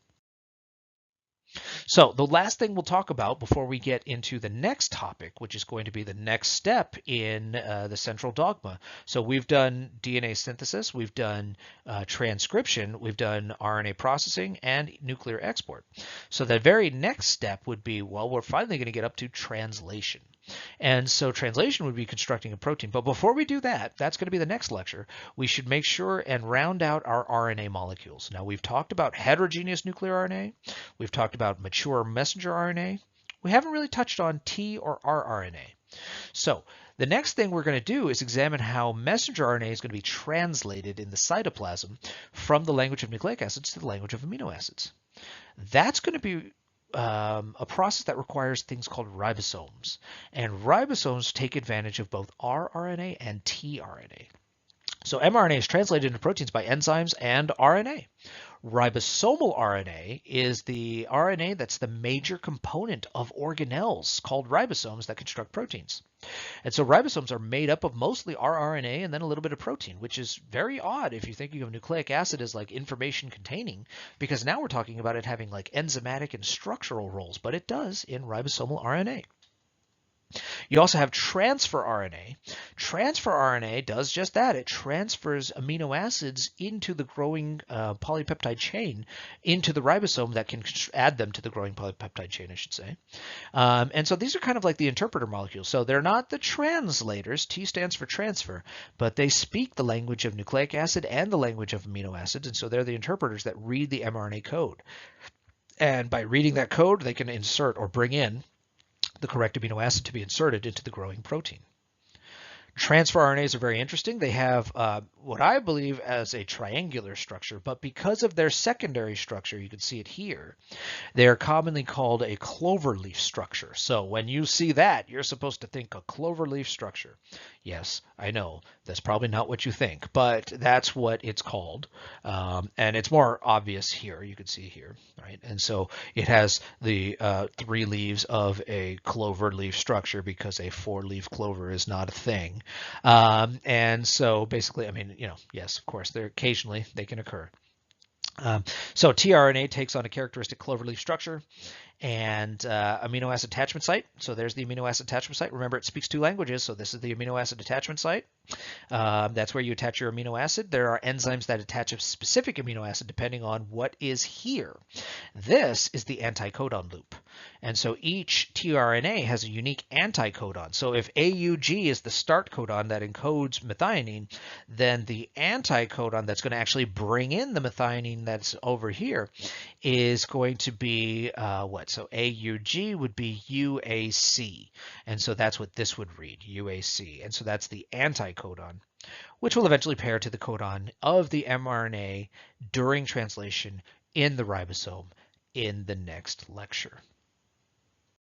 So the last thing we'll talk about before we get into the next topic, which is going to be the next step in the central dogma. So we've done DNA synthesis, we've done transcription, we've done RNA processing, and nuclear export. So the very next step would be, well, we're finally going to get up to translation. And so translation would be constructing a protein. But before we do that, that's going to be the next lecture. We should make sure and round out our RNA molecules. Now, we've talked about heterogeneous nuclear RNA. We've talked about mature messenger RNA. We haven't really touched on T or rRNA. So the next thing we're going to do is examine how messenger RNA is going to be translated in the cytoplasm from the language of nucleic acids to the language of amino acids. That's going to be a process that requires things called ribosomes. And ribosomes take advantage of both rRNA and tRNA. So mRNA is translated into proteins by enzymes and RNA. Ribosomal RNA is the RNA that's the major component of organelles called ribosomes that construct proteins. And so ribosomes are made up of mostly rRNA and then a little bit of protein, which is very odd if you're thinking of nucleic acid as like information containing, because now we're talking about it having like enzymatic and structural roles, but it does in ribosomal RNA. You also have transfer RNA. Transfer RNA does just that. It transfers amino acids into the growing polypeptide chain, into the ribosome that can add them to the growing polypeptide chain, I should say. And so these are kind of like the interpreter molecules. So they're not the translators. T stands for transfer, but they speak the language of nucleic acid and the language of amino acids. And so they're the interpreters that read the mRNA code. And by reading that code, they can insert or bring in the correct amino acid to be inserted into the growing protein. Transfer RNAs are very interesting. They have what I believe as a triangular structure, but because of their secondary structure, you can see it here, they are commonly called a cloverleaf structure. So when you see that, you're supposed to think a cloverleaf structure. Yes, I know that's probably not what you think, but that's what it's called. And it's more obvious here. You can see here, right? And so it has the 3 leaves of a clover leaf structure because a 4-leaf clover is not a thing. And so basically, I mean, yes, of course, occasionally they can occur. So tRNA takes on a characteristic cloverleaf structure and amino acid attachment site. So there's the amino acid attachment site. Remember, it speaks 2 languages, so this is the amino acid attachment site. That's where you attach your amino acid. There are enzymes that attach a specific amino acid depending on what is here. This is the anticodon loop. And so each tRNA has a unique anticodon. So if AUG is the start codon that encodes methionine, then the anticodon that's going to actually bring in the methionine that's over here is going to be what? So AUG would be UAC. And so that's what this would read, UAC. And so that's the anticodon, which will eventually pair to the codon of the mRNA during translation in the ribosome in the next lecture.